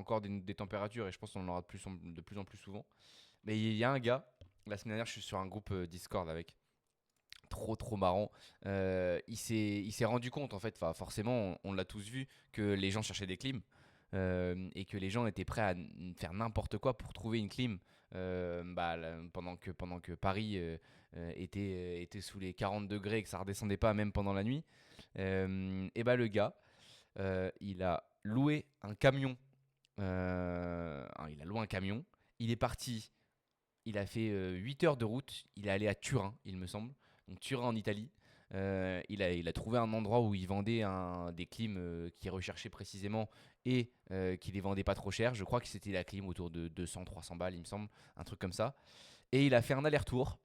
encore des températures et je pense qu'on en aura de plus en plus souvent. Mais il y a un gars, la semaine dernière, je suis sur un groupe Discord avec trop marrant. Il s'est rendu compte en fait, enfin, forcément, on l'a tous vu, que les gens cherchaient des clims et que les gens étaient prêts à faire n'importe quoi pour trouver une clim. Pendant que Paris était sous les 40 degrés et que ça redescendait pas même pendant la nuit. Et bah le gars, il a loué un camion. Il a loué un camion. Il est parti. Il a fait 8 heures de route. Il est allé à Turin, il me semble. Donc Turin en Italie. Il a trouvé un endroit où il vendait des clims qu'il recherchait précisément et qu'il les vendait pas trop cher. Je crois que c'était la clim autour de 200-300 balles, il me semble. Un truc comme ça. Et il a fait un aller-retour.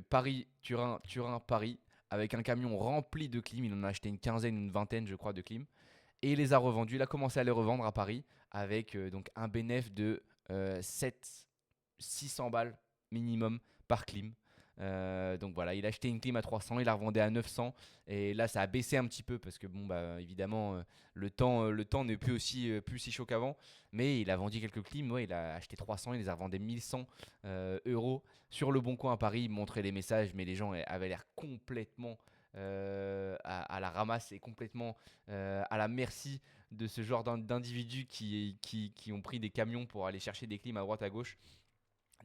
Paris, Turin, Turin, Paris. Avec un camion rempli de clims. Il en a acheté une quinzaine, une vingtaine, je crois, de clims. Et il les a revendus. Il a commencé à les revendre à Paris avec donc un bénéfice de 600 balles minimum par clim. Donc voilà, il a acheté une clim à 300, il la revendait à 900 et là ça a baissé un petit peu parce que bon bah évidemment le temps n'est plus plus si chaud qu'avant, mais il a vendu quelques clims, ouais, il a acheté 300, il les a revendus 1100 euros sur le Bon Coin à Paris, il montrait les messages mais les gens avaient l'air complètement à la ramasse et complètement à la merci de ce genre d'individus qui ont pris des camions pour aller chercher des clims à droite à gauche.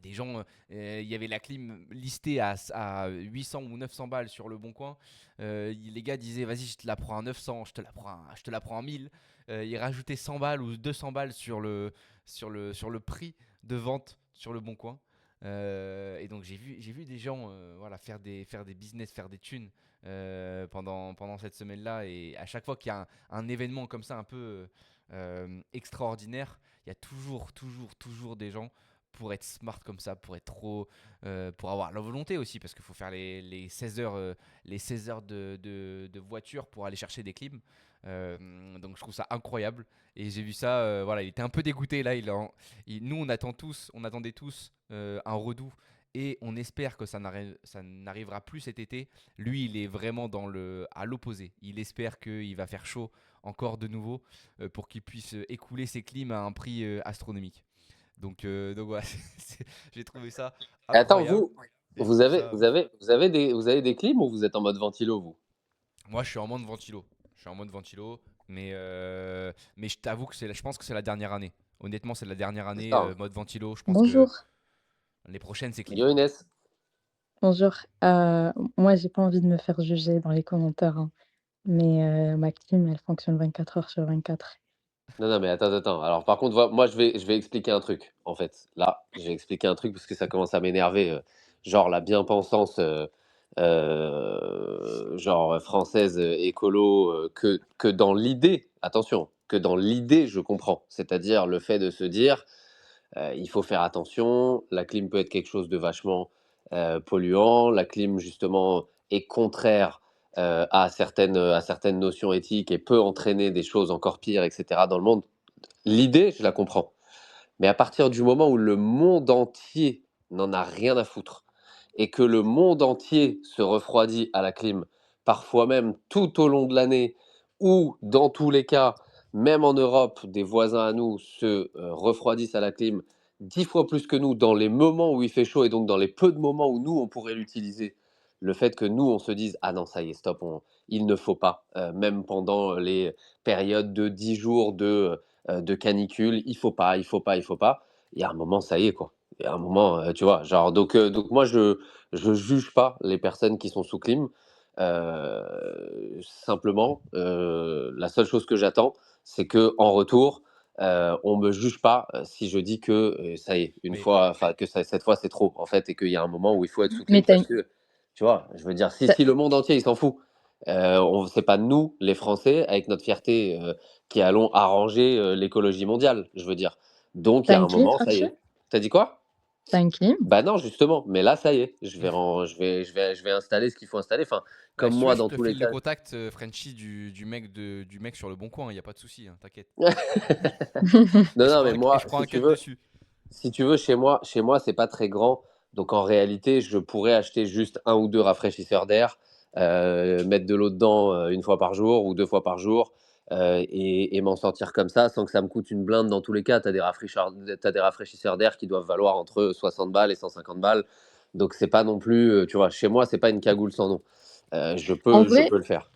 Des gens, il y avait la clim listée à 800 ou 900 balles sur le Bon Coin. Les gars disaient vas-y, je te la prends à 900, je te la prends à 1000. Ils rajoutaient 100 balles ou 200 balles sur le prix de vente sur le Bon Coin. Et donc j'ai vu des gens voilà, faire des business, faire des thunes pendant cette semaine-là. Et à chaque fois qu'il y a un événement comme ça un peu extraordinaire, il y a toujours des gens pour être smart comme ça, pour avoir la volonté aussi, parce qu'il faut faire les 16 heures, de voiture pour aller chercher des clims. Donc je trouve ça incroyable. Et j'ai vu ça, voilà, il était un peu dégoûté là. Nous, on attendait tous un redout. Et on espère que ça n'arrivera plus cet été. Lui, il est vraiment à l'opposé. Il espère qu'il va faire chaud encore de nouveau pour qu'il puisse écouler ses clims à un prix astronomique. Donc voilà, j'ai trouvé ça Et attends, incroyable. Et je trouve ça. vous avez des clims ou vous êtes en mode ventilo, vous? Moi, je suis en mode ventilo. Je suis en mode ventilo, mais je t'avoue que je pense que c'est la dernière année. Honnêtement, c'est la dernière C'est année ça, hein. mode ventilo. Je pense que Bonjour, les prochaines, c'est clim. Yo, Inès. bonjour. Moi, j'ai pas envie de me faire juger dans les commentaires, hein, mais ma clim, elle fonctionne 24 heures sur 24. Non, non, mais attends. Alors, par contre, moi, je vais expliquer un truc, en fait. Là, je vais expliquer un truc parce que ça commence à m'énerver. Genre, la bien-pensance, genre, française, écolo, que dans l'idée, attention, que dans l'idée, je comprends. C'est-à-dire le fait de se dire, il faut faire attention, la clim peut être quelque chose de vachement polluant, la clim, justement, est contraire à certaines notions éthiques et peut entraîner des choses encore pires, etc. dans le monde. L'idée, je la comprends. Mais à partir du moment où le monde entier n'en a rien à foutre et que le monde entier se refroidit à la clim, parfois même tout au long de l'année, ou dans tous les cas, même en Europe, des voisins à nous se refroidissent à la clim 10 fois plus que nous dans les moments où il fait chaud et donc dans les peu de moments où nous, on pourrait l'utiliser. Le fait que nous, on se dise, ah non, ça y est, stop, il ne faut pas, même pendant les périodes de 10 jours de canicule, il faut pas, il faut pas, il faut pas. Il y a un moment, ça y est, quoi. Il y a un moment, tu vois, genre, donc moi, je juge pas les personnes qui sont sous clim. Simplement, la seule chose que j'attends, c'est que en retour, on me juge pas si je dis que ça y est, une Mais fois, enfin que cette fois c'est trop en fait, et qu'il y a un moment où il faut être sous clim Mais parce que, tu vois, je veux dire, si le monde entier il s'en fout, c'est pas nous, les Français, avec notre fierté, qui allons arranger l'écologie mondiale, je veux dire. Donc il y t'as a une un clim, moment, ça y Archie? est. T'as dit quoi? T'as une clim? Bah non, justement, mais là, ça y est, je vais installer ce qu'il faut installer. Enfin, bah, comme si tu veux, moi, je dans te tous les file le cas. contact, Frenchy, du mec sur le Bon Coin. Il n'y a pas de souci, hein, t'inquiète. Non, Et je non, prends mais et moi, je prends un cut dessus. si tu veux, chez moi, c'est pas très grand. Donc en réalité, je pourrais acheter juste un ou deux rafraîchisseurs d'air, mettre de l'eau dedans une fois par jour ou 2 fois par jour, et m'en sortir comme ça sans que ça me coûte une blinde dans tous les cas. Tu as des rafraîchisseurs d'air qui doivent valoir entre 60 balles et 150 balles. Donc, c'est pas non plus, tu vois, chez moi, c'est pas une cagoule sans nom. Je En peux, je vrai, peux le faire.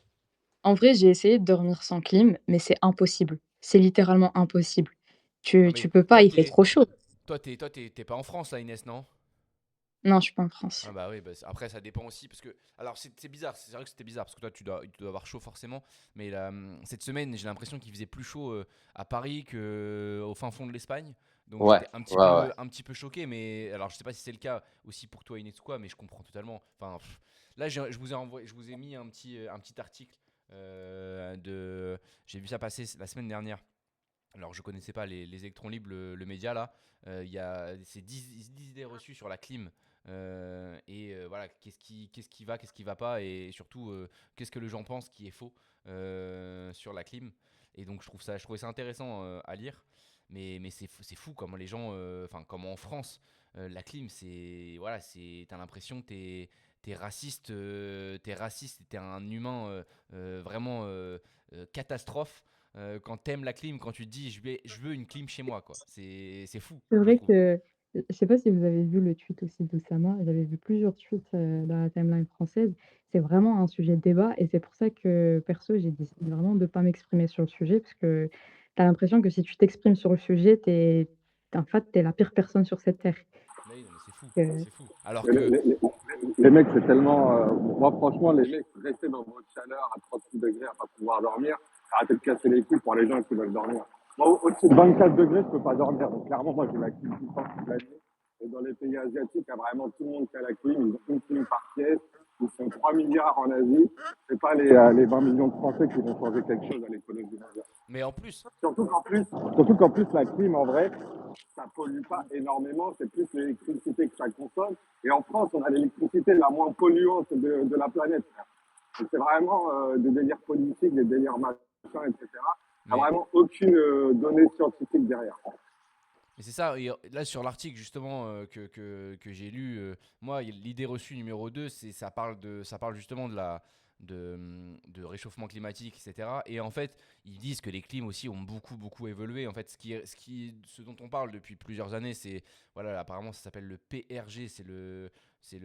en vrai, j'ai essayé de dormir sans clim, mais c'est impossible. C'est littéralement impossible. Non, Tu mais peux pas, il fait trop chaud. t'es pas en France là, Inès, non? Non, je suis pas en France. Ah bah oui, après ça dépend aussi parce que alors c'est bizarre, c'est vrai que c'était bizarre parce que toi tu dois avoir chaud forcément, mais là, cette semaine j'ai l'impression qu'il faisait plus chaud à Paris que au fin fond de l'Espagne, donc Ouais, j'étais ouais, ouais. un petit peu choqué, mais alors je sais pas si c'est le cas aussi pour toi Inès ou quoi, mais je comprends totalement. Enfin là je vous ai envoyé, je vous ai mis un petit article j'ai vu ça passer la semaine dernière. Alors, je connaissais pas les électrons libres, le média là. Il y a ces 10 idées reçues sur la clim. Voilà, qu'est-ce qui va, qu'est-ce qui va pas, et surtout, qu'est-ce que les gens pensent qui est faux sur la clim. Et donc, je trouvais ça intéressant à lire. Mais c'est fou comment les gens, enfin, comment en France, la clim, voilà, t'as l'impression que t'es raciste, et t'es un humain vraiment catastrophe quand t'aimes la clim, quand tu te dis je veux une clim chez moi, quoi. C'est fou, C'est je vrai trouve. que je sais pas si vous avez vu le tweet aussi d'Oussama, j'avais vu plusieurs tweets, dans la timeline française. C'est vraiment un sujet de débat et c'est pour ça que perso, j'ai décidé vraiment de pas m'exprimer sur le sujet parce que tu as l'impression que si tu t'exprimes sur le sujet, en fait, tu es la pire personne sur cette terre. Oui, non, mais c'est fou, Heu, c'est fou. Alors Mais que, les mecs, c'est tellement. Moi, franchement, les mecs, rester dans votre chaleur à 36 degrés à pas pouvoir dormir, arrêtez de casser les couilles pour les gens qui veulent dormir. Moi, au-dessus de 24 degrés, je peux pas dormir. Donc, clairement, moi, j'ai la clim tout le temps toute l'année. Et dans les pays asiatiques, il y a vraiment tout le monde qui a la clim. Ils ont une clim par pièce. Ils sont 3 milliards en Asie. C'est pas les 20 millions de Français qui vont changer quelque chose à l'économie mondiale. mais en plus, Surtout qu'en plus, la clim, en vrai, ça pollue pas énormément, c'est plus l'électricité que ça consomme. Et en France, on a l'électricité la moins polluante de la planète. Donc, c'est vraiment des délires politiques, des délires machin, etc. Il n'y a mais vraiment aucune donnée scientifique derrière. Mais c'est ça, et là sur l'article justement que j'ai lu, moi l'idée reçue numéro 2, ça parle justement de réchauffement climatique, etc. Et en fait, ils disent que les clims aussi ont beaucoup évolué. En fait, ce dont on parle depuis plusieurs années, c'est, voilà, apparemment ça s'appelle le PRG, c'est le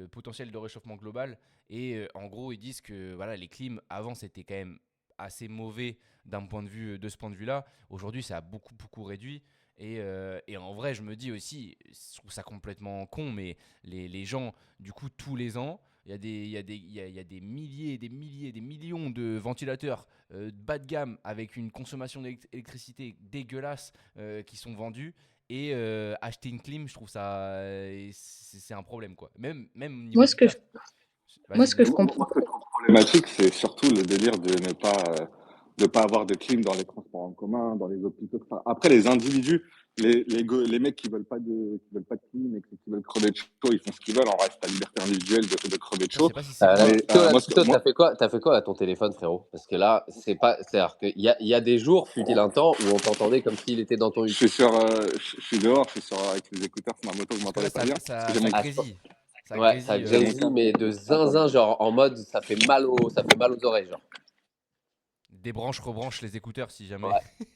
potentiel de réchauffement global. Et en gros, ils disent que voilà, les clims avant c'était quand même assez mauvais de ce point de vue-là. Aujourd'hui, ça a beaucoup réduit. Et en vrai, je me dis aussi, je trouve ça complètement con, mais les gens, du coup, tous les ans, il y a des milliers, des millions de ventilateurs bas de gamme avec une consommation d'électricité dégueulasse qui sont vendus. Et acheter une clim, je trouve ça, c'est un problème, quoi. Même au niveau moi du ce que je taf. moi Vas-y, ce que je dis-moi. comprends Moi, ce que je trouve problématique, c'est surtout le délire de pas avoir de clim dans les transports en commun, dans les hôpitaux. Enfin, après, les individus, les mecs qui veulent pas de clim et qui veulent crever de chaud, ils font ce qu'ils veulent. En reste, la liberté individuelle de crever de Ça, je sais chaud. pas si c'est le Là, cas. Mais Tito, t'as fait quoi à ton téléphone, frérot? Parce que là, c'est-à-dire qu'il y a des jours, fut-il un temps, où on t'entendait comme s'il était dans ton je huc. suis je suis dehors, avec les écouteurs sur ma moto, vous Parce que là, m'entendez pas bien. Parce que j'ai mon, Ah, grésille. Ça ouais, ça grésille. j'ai mon grésille, casque. mais de Attendez. zinzin, genre en mode ça fait mal aux oreilles, genre. Débranche, rebranche les écouteurs si jamais. Ouais.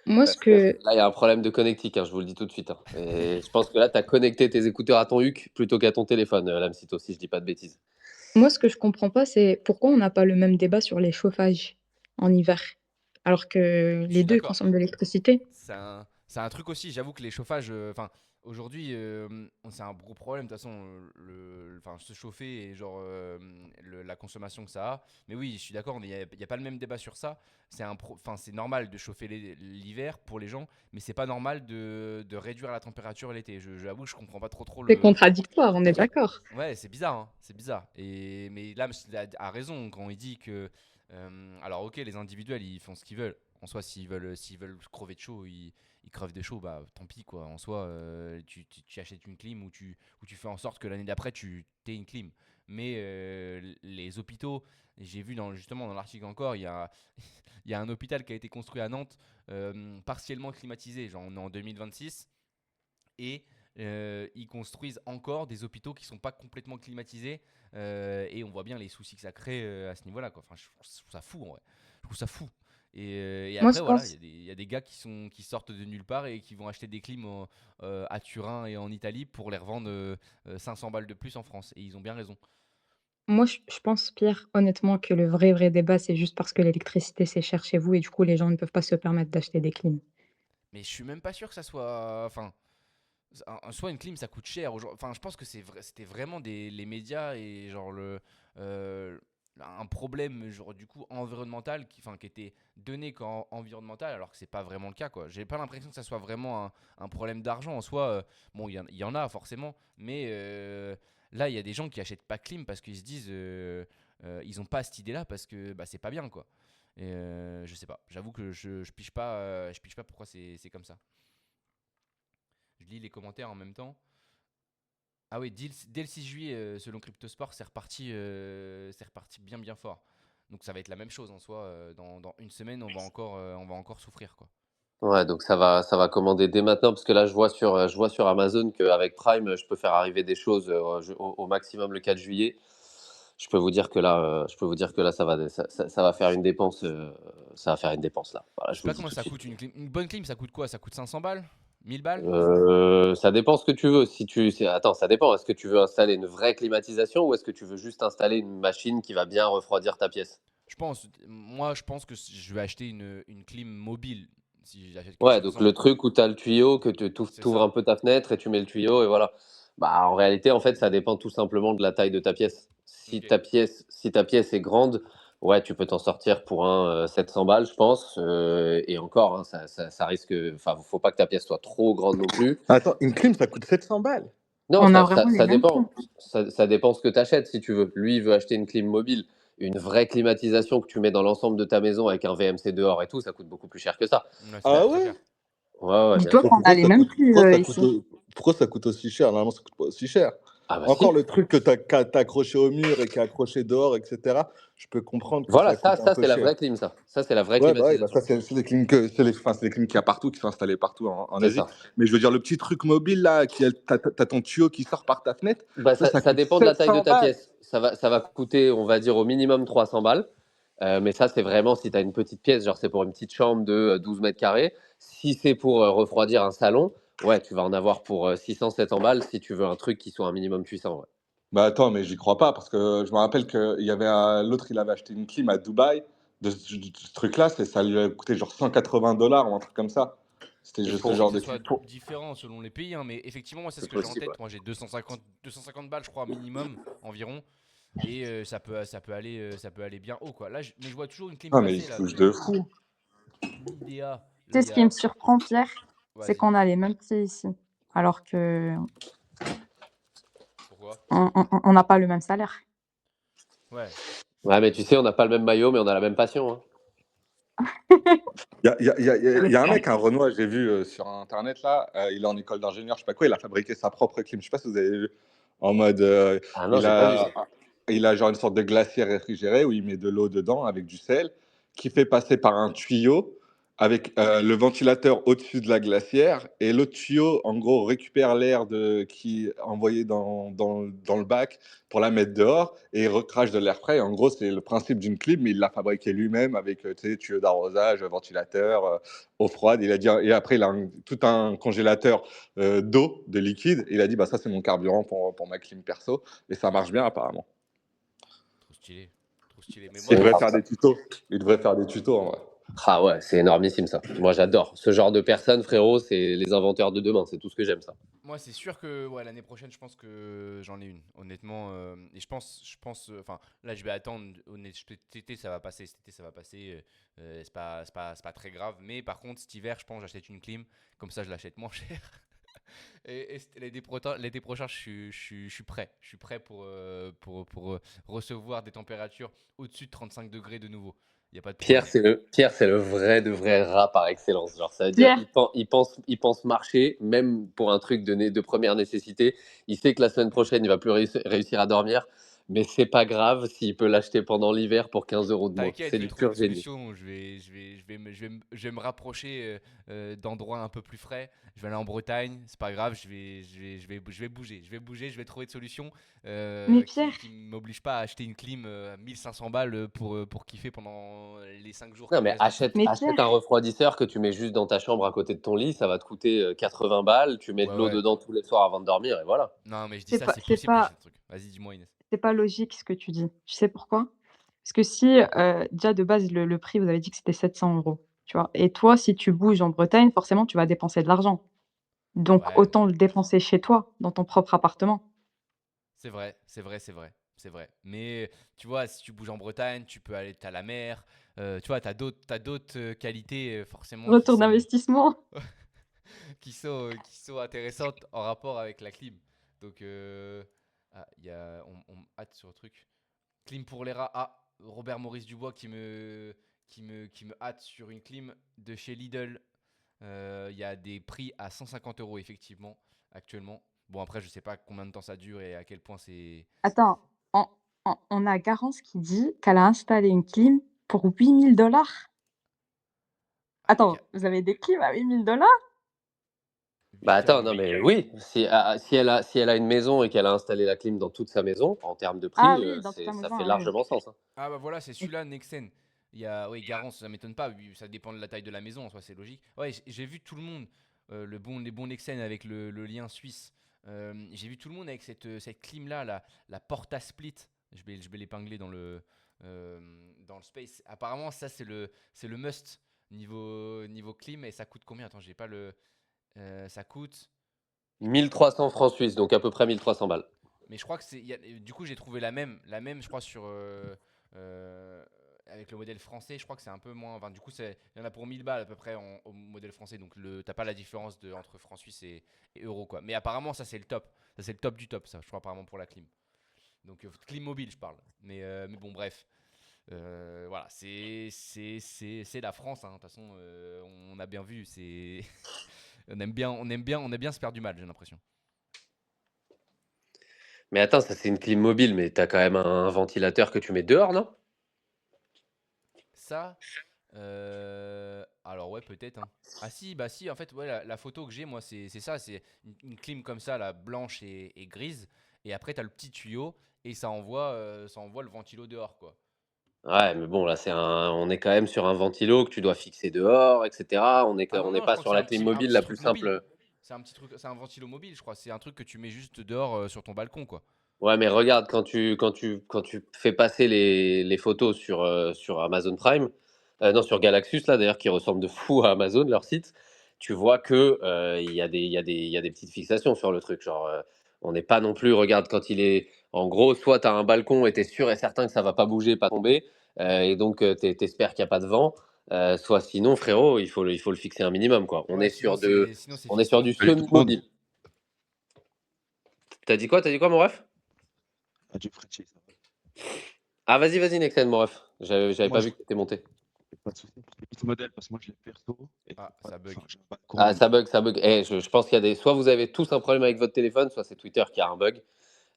moi ce Parce que que là, il y a un problème de connectique, hein, je vous le dis tout de suite, hein. Et je pense que là, tu as connecté tes écouteurs à ton huc plutôt qu'à ton téléphone, Lamsito, si je dis pas de bêtises. moi ce que je comprends pas, c'est pourquoi on n'a pas le même débat sur les chauffages en hiver, alors que Je les suis 2 d'accord. consomment de l'électricité. C'est un truc aussi, j'avoue que les chauffages, enfin, aujourd'hui, c'est un gros problème, de toute façon, enfin, se chauffer et genre la consommation que ça a. Mais oui, je suis d'accord, il y a pas le même débat sur ça. Enfin, c'est normal de chauffer l'hiver pour les gens, mais c'est pas normal de réduire la température l'été. J'avoue que je comprends pas trop C'est le. contradictoire, on est d'accord. Ouais, c'est bizarre, hein, c'est bizarre. Mais là, a raison quand il dit que. Alors, ok, les individuels, ils font ce qu'ils veulent. En soi, s'ils veulent crever de chaud, ils crevent de chaud, bah tant pis, quoi. En soi, tu achètes une clim ou tu fais en sorte que l'année d'après, tu aies une clim. Mais les hôpitaux, j'ai vu justement dans l'article encore, il y a un hôpital qui a été construit à Nantes, partiellement climatisé, genre on est en 2026 et ils construisent encore des hôpitaux qui sont pas complètement climatisés et on voit bien les soucis que ça crée à ce niveau-là, quoi. Enfin, je trouve ça fou en vrai. Je trouve ça fou. Et Moi, après, je voilà, pense, il y a des gars qui sortent de nulle part et qui vont acheter des clims à Turin et en Italie pour les revendre 500 balles de plus en France. Et ils ont bien raison. je pense, Pierre, honnêtement, que le vrai débat, c'est juste parce que l'électricité, c'est cher chez vous et du coup, les gens ne peuvent pas se permettre d'acheter des clim. Mais je suis même pas sûr que ça soit. Enfin, soit une clim, ça coûte cher. Enfin, je pense que c'était vraiment les médias et genre euh, un problème genre du coup environnemental qui était donné qu'en environnemental alors que c'est pas vraiment le cas quoi. J'ai pas l'impression que ça soit vraiment un problème d'argent en soi. Bon, il y en a forcément, mais là il y a des gens qui achètent pas clim parce qu'ils se disent ils ont pas cette idée-là parce que bah, c'est pas bien quoi. Et je sais pas. J'avoue que je pige pas pourquoi c'est comme ça. Je lis les commentaires en même temps. Ah oui, dès le 6 juillet, selon Cryptosport, c'est reparti bien fort. Donc ça va être la même chose en soi. Dans une semaine, on va encore souffrir quoi. Ouais, donc ça va commander dès maintenant, parce que là, je vois sur Amazon qu'avec Prime, je peux faire arriver des choses au maximum le 4 juillet. Je peux vous dire que là, ça va faire une dépense, ça va faire une dépense là. Voilà, Je je sais vous pas le dis comment tout de ça suite. coûte une clim. Une bonne clim, ça coûte quoi? Ça coûte 500 balles? 1000 balles? Ça dépend ce que tu veux. Attends, ça dépend. Est-ce que tu veux installer une vraie climatisation ou est-ce que tu veux juste installer une machine qui va bien refroidir ta pièce? Je pense que je vais acheter une clim mobile si j'achète quelque Ouais, chose. donc le truc où tu as le tuyau, que tu C'est ouvres ça. un peu ta fenêtre et tu mets le tuyau et voilà. Bah, en réalité, en fait, ça dépend tout simplement de la taille de ta pièce. Si Ok. ta pièce est grande, ouais, tu peux t'en sortir pour un 700 balles, je pense. Et encore, hein, ça risque. Enfin, faut pas que ta pièce soit trop grande non plus. Attends, une clim, ça coûte 700 balles. Non, On a ça, vraiment ça, les ça mêmes clims. dépend. Ça dépend ce que tu achètes, si tu veux. Lui, il veut acheter une clim mobile. Une vraie climatisation que tu mets dans l'ensemble de ta maison avec un VMC dehors et tout, ça coûte beaucoup plus cher que ça. Ouais, ça Ah coûte très ouais? cher. Ouais, ouais, bien Dis-toi Mais sûr. qu'on a pourquoi les ça mêmes coûte, prix ici. pourquoi ça coûte aussi cher? Normalement, ça coûte pas aussi cher. Ah bah Encore si. le truc que t'as accroché au mur et qui est accroché dehors, etc. Je peux comprendre que Voilà, ça ça, coûte un ça peu c'est la cher. vraie clim, ça. Ça, c'est la vraie Ouais, bah climatisation. ça, c'est les clims c'est les clims qu'il y a partout, qui sont installés partout en C'est Asie. ça. Mais je veux dire, le petit truc mobile là, t'as ton tuyau qui sort par ta fenêtre, Bah, ça, ça, ça ça coûte dépend de la taille de 700 ta balles. pièce. Ça va coûter, on va dire, au minimum 300 balles. Mais ça, c'est vraiment si tu as une petite pièce, genre c'est pour une petite chambre de 12 mètres carrés. Si c'est pour refroidir un salon, ouais, tu vas en avoir pour 600-700 balles si tu veux un truc qui soit un minimum puissant. Ouais. Bah attends, mais j'y crois pas parce que je me rappelle qu'il y avait l'autre, il avait acheté une clim à Dubaï de ce truc-là, ça lui a coûté genre 180 $ ou un truc comme ça. C'était Et juste ce Possible pour... genre que de ce soit clim. différent selon les pays, hein, mais effectivement, moi, c'est ce C'est que j'ai en possible, tête. ouais. Moi, j'ai 250 balles, je crois, minimum environ. Et ça peut aller bien haut, quoi. Mais je vois toujours une clim Ah, mais il passer, se là, touche de fou. l'IDEA. Là, Tu il sais, y ce qui me a. surprend, Pierre, c'est Vas-y. qu'on a les mêmes prix ici. Alors que Pourquoi? on n'a pas le même salaire. Ouais. Ouais, mais Mais tu sais, on n'a pas le même maillot, mais on a la même passion. Hein. Il y a un mec, un Renoir, j'ai vu sur Internet là, il est en école d'ingénieur, je sais pas quoi, il a fabriqué sa propre clim. Je sais pas si vous avez vu. En mode, Ah non, il j'ai pas vu a, ça. il a genre une sorte de glacier réfrigéré où il met de l'eau dedans avec du sel, qui fait passer par un tuyau avec le ventilateur au-dessus de la glacière. Et l'autre tuyau, en gros, récupère l'air qui est envoyé dans le bac pour la mettre dehors et il recrache de l'air frais. En gros, c'est le principe d'une clim, mais il l'a fabriqué lui-même avec tu sais, tuyau d'arrosage, ventilateur, eau froide. Il a dit, et après, il a tout un congélateur d'eau, de liquide. Et il a dit, bah, ça, c'est mon carburant pour ma clim perso. Et ça marche bien, apparemment. trop stylé. Trop stylé. Mais C'est Il moi, devrait grave faire ça. des tutos. Il devrait faire des tutos, en vrai. Ah ouais, c'est énormissime ça. Moi, j'adore. Ce genre de personnes, frérot, c'est les inventeurs de demain. C'est tout ce que j'aime, ça. Moi, c'est sûr que ouais, l'année prochaine, je pense que j'en ai une, honnêtement. Et enfin, là, je vais attendre. Cet été, ça va passer. Cet été, ça va passer. C'est pas très grave. Mais par contre, cet hiver, je pense que j'achète une clim. Comme ça, je l'achète moins cher. L'été prochain, je suis prêt. Je suis prêt pour recevoir des températures au-dessus de 35 degrés de nouveau. Il n'y a pas de Pierre, problème. c'est le vrai de vrai rat par excellence. Genre, ça veut dire, Pierre, il pense marcher, même pour un truc de première nécessité. Il sait que la semaine prochaine, il va plus réussir à dormir. mais c'est pas grave s'il peut l'acheter pendant l'hiver pour 15 € de moins. T'inquiète, C'est je vais du trouver pur une génie. solution. Je vais me rapprocher d'endroits un peu plus frais. Je vais aller en Bretagne, c'est pas grave. Je vais bouger. Je vais trouver une solution Mais Pierre, qui m'oblige pas à acheter une clim à 1500 balles pour kiffer pendant les 5 jours Non, qui me mais restent de foot. mais achète un Pierre, refroidisseur que tu mets juste dans ta chambre à côté de ton lit. Ça va te coûter 80 balles. Tu mets de Ouais, l'eau ouais. dedans tous les soirs avant de dormir et voilà. Non, mais je dis c'est ça, pas, c'est c'est possible pas, d'acheter un truc. Vas-y, dis-moi, Inès. c'est pas logique ce que tu dis. Tu sais pourquoi? Parce que si, déjà de base, le prix, vous avez dit que c'était 700 €, tu vois? Et toi, si tu bouges en Bretagne, forcément, tu vas dépenser de l'argent. Donc Ouais, autant le dépenser chez toi, dans ton propre appartement. c'est vrai, c'est vrai, c'est vrai, c'est vrai. Mais tu vois, si tu bouges en Bretagne, tu peux aller à la mer. Tu vois, t'as d'autres qualités forcément Retour d'investissement. qui sont intéressantes en rapport avec la clim. Donc, on me hâte sur le truc. Clim pour les rats. Ah, Robert Maurice Dubois qui me hâte sur une clim de chez Lidl. Il y a des prix à 150 € effectivement actuellement. Bon, après, je sais pas combien de temps ça dure et à quel point c'est. Attends, on on a Garance qui dit qu'elle a installé une clim pour 8 000 $. Ah, Attends, vous avez des clims à 8 000 $? Bah 8K, attends, oui. non mais oui, si elle a une maison et qu'elle a installé la clim dans toute sa maison, en termes de Ah prix, oui, dans toute ta ça maison, fait ah oui. largement sens, hein. Ah bah voilà, c'est celui-là, Nexen. Il y a, oui, Garance, ça m'étonne pas, ça dépend de la taille de la maison, en soi, c'est logique. Ouais, j'ai vu tout le monde, les bons Nexen avec le lien suisse. J'ai vu tout le monde avec cette clim-là, la Porta Split. Je vais l'épingler euh, dans le space. Apparemment, ça, c'est le must niveau clim. Et ça coûte combien? Attends, j'ai pas le. Ça coûte. Je crois, 1300 francs suisses, donc à peu près 1300 balles. mais je crois que du coup, j'ai trouvé la même, je crois, euh, avec le modèle français. Je crois que c'est un peu moins. Enfin, du coup, il y en a pour 1000 balles à peu près au modèle français. Donc, t'as pas la différence entre francs suisses et euros, quoi. Mais apparemment, ça, c'est le top. Ça, c'est le top du top, ça, je crois, apparemment, pour la clim. Donc, clim mobile, je parle. Mais bon, bref. Voilà, c'est la France, hein. De toute façon, on a bien vu. On aime bien se faire du mal, j'ai l'impression. Mais attends, ça c'est une clim mobile, mais t'as quand même un ventilateur que tu mets dehors, non? Ça, alors ouais, peut-être, hein. Ah si, bah si, en fait, ouais, la photo que j'ai, moi, c'est ça, c'est une clim comme ça, là, blanche et grise, et après, t'as le petit tuyau, et ça envoie le ventilo dehors, quoi. Ouais, mais bon, là, on est quand même sur un ventilo que tu dois fixer dehors, etc. Ah On non, n'est non, je pas crois que sur la clim un mobile petit la plus truc mobile. simple. C'est un petit truc, c'est un ventilo mobile, je crois. C'est un truc que tu mets juste dehors sur ton balcon, quoi. Ouais, mais regarde, quand tu fais passer les photos sur Amazon Prime, non, sur Galaxus, là, d'ailleurs, qui ressemble de fou à Amazon, leur site, tu vois que il y a des petites fixations sur le truc. Genre, on n'est pas non plus, regarde, quand il est. En gros, soit tu as un balcon et tu es sûr et certain que ça va pas bouger, pas tomber, et donc t'espères qu'il n'y a pas de vent, soit sinon, frérot, il faut le fixer un minimum, quoi. Ouais, sinon c'est On est fixé, sur du effectivement. semi-mobile. T'as dit quoi, mon ref? Ah, du Frenchie, ça va. Ah, vas-y, Nexen, mon ref. J'avais Moi, pas je vu que t'étais monté. pas de souci pour ce modèle parce que moi, je l'ai perso et Ah, pas, ça bug. enfin, j'ai un balcon. Ah, ça bug, ça bug. Eh, je pense qu'il y a des. Soit vous avez tous un problème avec votre téléphone, soit c'est Twitter qui a un bug.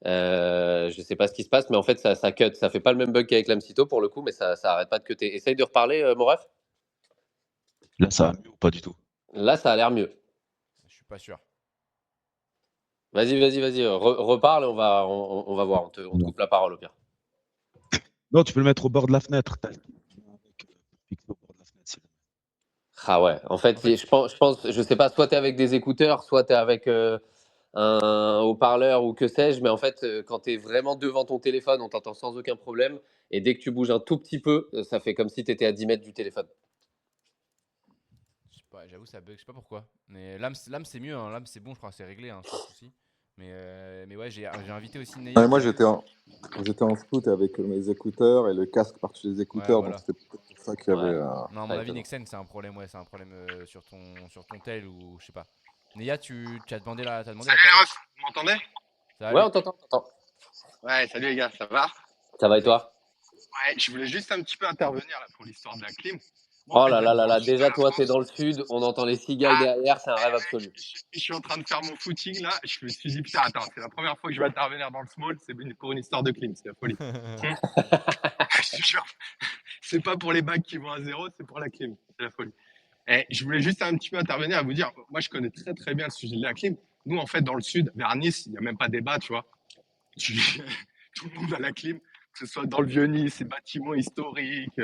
Je sais pas ce qui se passe, mais en fait, ça cut. Ça fait pas le même bug qu'avec l'Amcito pour le coup, mais ça arrête pas de cutter. Essaye de reparler, mon ref. Là, ça va mieux ou pas du tout? Là, ça a l'air mieux. Je suis pas sûr. Vas-y. Reparle et on va voir. On te Non. coupe la parole au pire. Non, tu peux le mettre au bord de la fenêtre. T'as le kit qui vient avec, fixé au bord de la fenêtre. Ah ouais, en fait, En fait, je sais pas, soit t'es avec des écouteurs, soit t'es avec un haut-parleur ou que sais-je, mais en fait, quand t'es vraiment devant ton téléphone, on t'entend sans aucun problème, et dès que tu bouges un tout petit peu, ça fait comme si t'étais à 10 mètres du téléphone. je sais pas, j'avoue, ça bug, je sais pas pourquoi. Mais l'âme c'est mieux, hein. L'âme c'est bon, je crois, c'est réglé, hein, sans souci. Mais ouais, j'ai invité aussi Ouais, Neya moi, qui a. j'étais en scout avec mes écouteurs et le casque par-dessus les Ouais, écouteurs, donc voilà. c'était peut-être pour ça qu'il y Ouais, avait. Non, à mon ouais, avis, étonnant. Nexen, c'est un problème, ouais, c'est un problème sur ton tel ou je sais pas. Neya, tu as t'as demandé la Salut les perrette. refs, vous m'entendez? Ouais, Salut. on t'entend. Ouais, salut les gars, ça va? Ça va et Impec. toi? Ouais, je voulais juste un petit peu intervenir là pour l'histoire de la clim. Moi, en Oh fait, là là j'habite là dans le là, sud de déjà la toi, t'es dans France. le sud, on entend les cigales Ah, derrière, c'est un rêve mec, absolu. je suis en train de faire mon footing là. Je me suis dit, putain, attends, c'est la première fois que je vais intervenir dans le small. C'est pour une histoire de clim, c'est la folie. Hum, je te jure, c'est pas pour les bacs qui vont à zéro, c'est pour la clim. C'est la folie. Et je voulais juste un petit peu intervenir à vous dire, moi je connais très très bien le sujet de la clim. Nous, en fait, dans le sud, vers Nice, il n'y a même pas débat, tu vois. Tu- Tout le monde a la clim, que ce soit dans le Vieux-Nice, ces bâtiments historiques.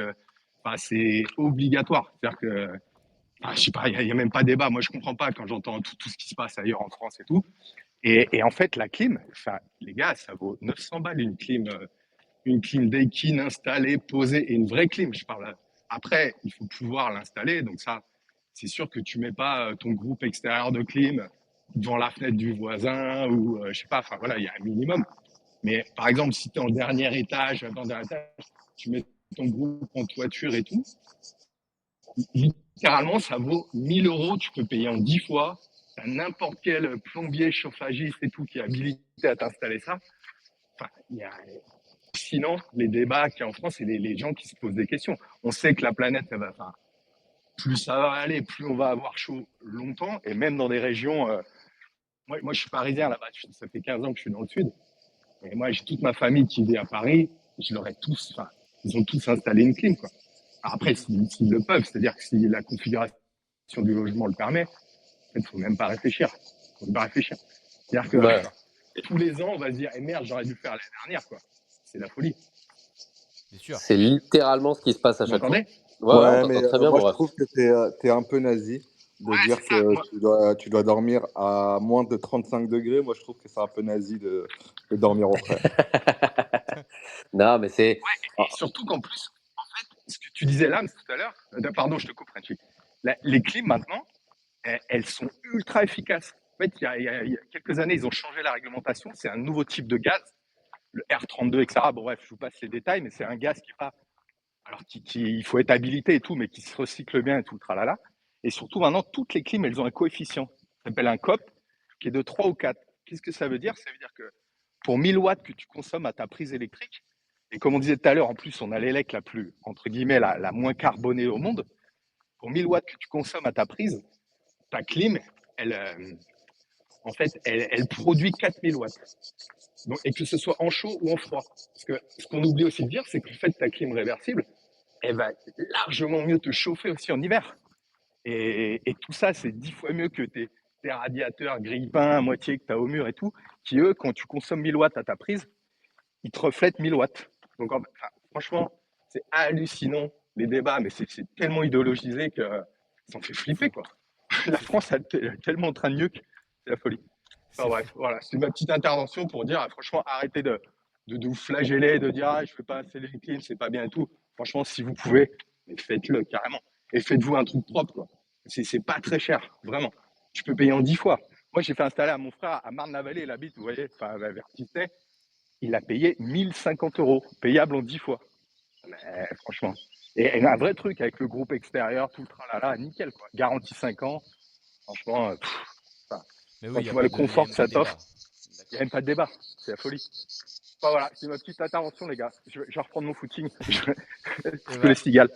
Enfin, c'est obligatoire. C'est-à-dire que, enfin, je sais pas, il y a même pas débat. Moi, je comprends pas quand j'entends tout ce qui se passe ailleurs en France et tout. Et en fait, la clim, enfin, les gars, ça vaut 900 balles une clim Daikin installée, posée, et une vraie clim, je parle. Après, il faut pouvoir l'installer, donc ça, c'est sûr que tu mets pas ton groupe extérieur de clim devant la fenêtre du voisin ou je sais pas, enfin voilà, il y a un minimum. Mais par exemple, si tu es en dernier étage, dans dernier étage, tu mets ton groupe en toiture et tout, littéralement, ça vaut 1000 euros, tu peux payer en 10 fois. T'as n'importe quel plombier, chauffagiste et tout qui est habilité à t'installer ça. Enfin, sinon, les débats qu'il y a en France, c'est les gens qui se posent des questions. On sait que la planète, enfin, plus ça va aller, plus on va avoir chaud longtemps, et même dans des régions. Moi, je suis parisien là-bas, ça fait 15 ans que je suis dans le sud, et moi, j'ai toute ma famille qui vit à Paris, je leur ai tous, enfin, ils ont tous installé une clim, quoi. Alors après, s'ils le peuvent, c'est-à-dire que si la configuration du logement le permet, en fait, il ne faut même pas réfléchir. Faut même pas réfléchir. C'est-à-dire que Ouais. tous les ans, on va se dire, eh merde, j'aurais dû le faire l'année dernière, quoi. C'est la folie. Bien sûr. C'est littéralement ce qui se passe à Vous chaque fois. m'entendez? Ouais, ouais, on Ouais, mais t'entend très bien, moi mon je ref. trouve que t'es un peu nazi de Ouais, dire c'est ça. que Moi, tu dois dormir à moins de 35 degrés. Moi je trouve que c'est un peu nazi de dormir au frais. Non, mais c'est. et surtout qu'en plus, ce que tu disais là tout à l'heure, pardon, je te coupe, Frenchy. Les clims maintenant, elles sont ultra efficaces. En fait, il y a quelques années, ils ont changé la réglementation. C'est un nouveau type de gaz, le R32, etc. Bon, bref, je vous passe les détails, mais c'est un gaz qui est pas. Alors, il faut être habilité et tout, mais qui se recycle bien et tout le tralala. Et surtout, maintenant, toutes les clims, elles ont un coefficient. Ça s'appelle un COP, qui est de 3 ou 4. Qu'est-ce que ça veut dire? Ça veut dire que pour 1000 watts que tu consommes à ta prise électrique, et comme on disait tout à l'heure, en plus, on a l'élec la plus, entre guillemets, la moins carbonée au monde. Pour 1000 watts que tu consommes à ta prise, ta clim, elle, en fait, elle produit 4000 watts. Donc, et que ce soit en chaud ou en froid. Parce que ce qu'on oublie aussi de dire, c'est qu'en fait, ta clim réversible, elle va largement mieux te chauffer aussi en hiver. Et tout ça, c'est 10 fois mieux que tes radiateurs grille-pain à moitié que tu as au mur et tout, qui eux, quand tu consommes 1000 watts à ta prise, ils te reflètent 1000 watts. Donc, enfin, franchement, c'est hallucinant les débats, mais c'est tellement idéologisé que ça en fait C'est flipper, fou. quoi. La C'est fou. France a tellement en train de nuque, c'est la folie. Enfin C'est fou. bref, voilà, c'est ma petite intervention pour dire, franchement, arrêtez de vous flageller, de dire, ah, je fais pas assez les clean, c'est pas bien et tout. Franchement, si vous pouvez, faites-le carrément. Et faites-vous un truc propre, quoi. C'est pas très cher, vraiment. Tu peux payer en 10 fois. Moi, j'ai fait installer à mon frère à Marne-la-Vallée, il habite, vous voyez, enfin, vers Disney. Il a payé 1050 euros, payable en 10 fois. Mais, franchement. Et un vrai truc avec le groupe extérieur, tout le tralala, nickel, quoi. Garantie 5 ans. Franchement, enfin, Mais oui, quand il n'y tu a, vois pas le de... y a confort que même pas ça de t'offre, débat. il n'y a même pas de débat. C'est la folie. Enfin, voilà, c'est ma petite intervention, les gars. Je vais reprendre mon footing. Et Que les bah, cigales.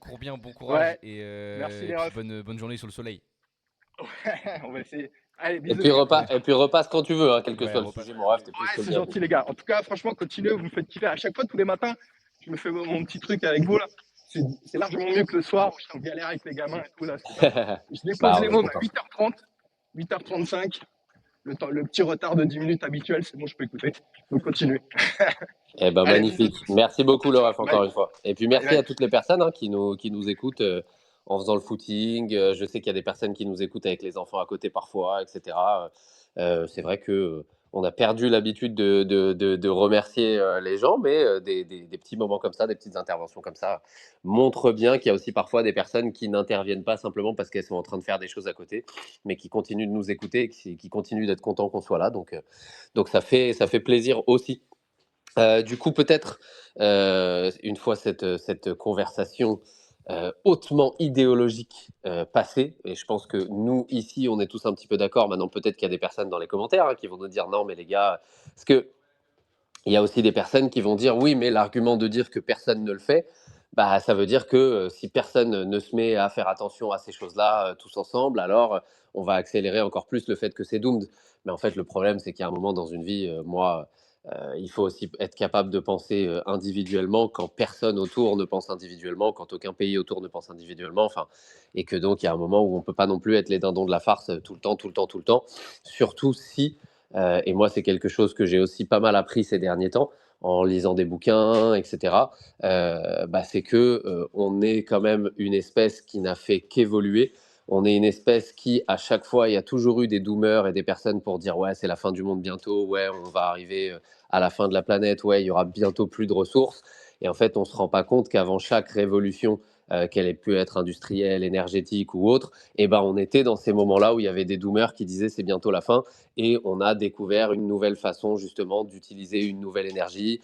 cours bien, bon courage Ouais, et, merci et les puis refs. bonne journée sous le soleil. On va essayer. Allez, Et bisous puis, les gars. repasse quand tu veux, hein, quel que Ouais, soit le sujet, repasse. mon ref, t'es plus Ouais, que le c'est bienvenu. gentil les gars. En tout cas, franchement, continuez, vous me faites kiffer. À chaque fois, tous les matins, je me fais mon petit truc avec vous là. C'est largement mieux que le soir où je suis en galère avec les gamins et tout là, c'est top. Je dépose Bah, les on est mômes à content. 8h30, 8h35. Le petit retard de 10 minutes habituel, c'est bon, je peux écouter. Donc continuez. Eh ben, Allez, bisous. magnifique. Merci beaucoup, le Ciao, ref, bye. encore une fois. Et puis, Bye merci bye. à toutes les personnes hein, qui nous écoutent en faisant le footing. Je sais qu'il y a des personnes qui nous écoutent avec les enfants à côté parfois, etc. C'est vrai que on a perdu l'habitude de remercier les gens, mais des petits moments comme ça, des petites interventions comme ça, montrent bien qu'il y a aussi parfois des personnes qui n'interviennent pas simplement parce qu'elles sont en train de faire des choses à côté, mais qui continuent de nous écouter, qui continuent d'être contents qu'on soit là. Donc ça fait plaisir aussi. Du coup, peut-être, une fois cette conversation hautement idéologique passée, et je pense que nous, ici, on est tous un petit peu d'accord. Maintenant, peut-être qu'il y a des personnes dans les commentaires hein, qui vont nous dire non, mais les gars, parce que il y a aussi des personnes qui vont dire oui, mais l'argument de dire que personne ne le fait, bah, ça veut dire que si personne ne se met à faire attention à ces choses-là tous ensemble, alors on va accélérer encore plus le fait que c'est doomed. Mais en fait, le problème, c'est qu'il y a un moment dans une vie, il faut aussi être capable de penser individuellement quand personne autour ne pense individuellement, quand aucun pays autour ne pense individuellement. Enfin, et que donc, il y a un moment où on ne peut pas non plus être les dindons de la farce tout le temps, tout le temps, tout le temps. Surtout si, et moi, c'est quelque chose que j'ai aussi pas mal appris ces derniers temps en lisant des bouquins, etc. Bah, c'est que on est quand même une espèce qui n'a fait qu'évoluer. On est une espèce qui, à chaque fois, il y a toujours eu des doomers et des personnes pour dire ouais, c'est la fin du monde bientôt, ouais, on va arriver à la fin de la planète, ouais, il y aura bientôt plus de ressources. Et en fait, on ne se rend pas compte qu'avant chaque révolution, qu'elle ait pu être industrielle, énergétique ou autre, eh ben, on était dans ces moments-là où il y avait des doomers qui disaient c'est bientôt la fin, et on a découvert une nouvelle façon justement d'utiliser une nouvelle énergie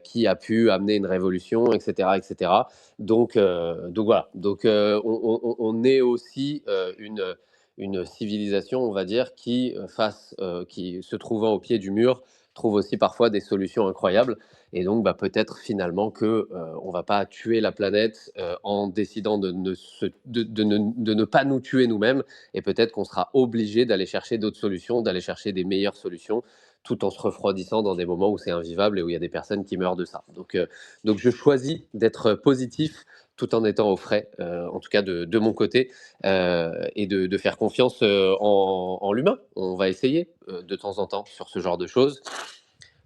qui a pu amener une révolution, etc., etc. Donc voilà. Donc on est aussi une civilisation, on va dire, qui se trouvant au pied du mur, trouve aussi parfois des solutions incroyables. Et donc, bah, peut-être finalement que on va pas tuer la planète en décidant de ne pas nous tuer nous-mêmes. Et peut-être qu'on sera obligé d'aller chercher d'autres solutions, d'aller chercher des meilleures solutions, tout en se refroidissant dans des moments où c'est invivable et où il y a des personnes qui meurent de ça. Donc je choisis d'être positif tout en étant au frais, en tout cas de mon côté, et de faire confiance en l'humain. On va essayer de temps en temps sur ce genre de choses.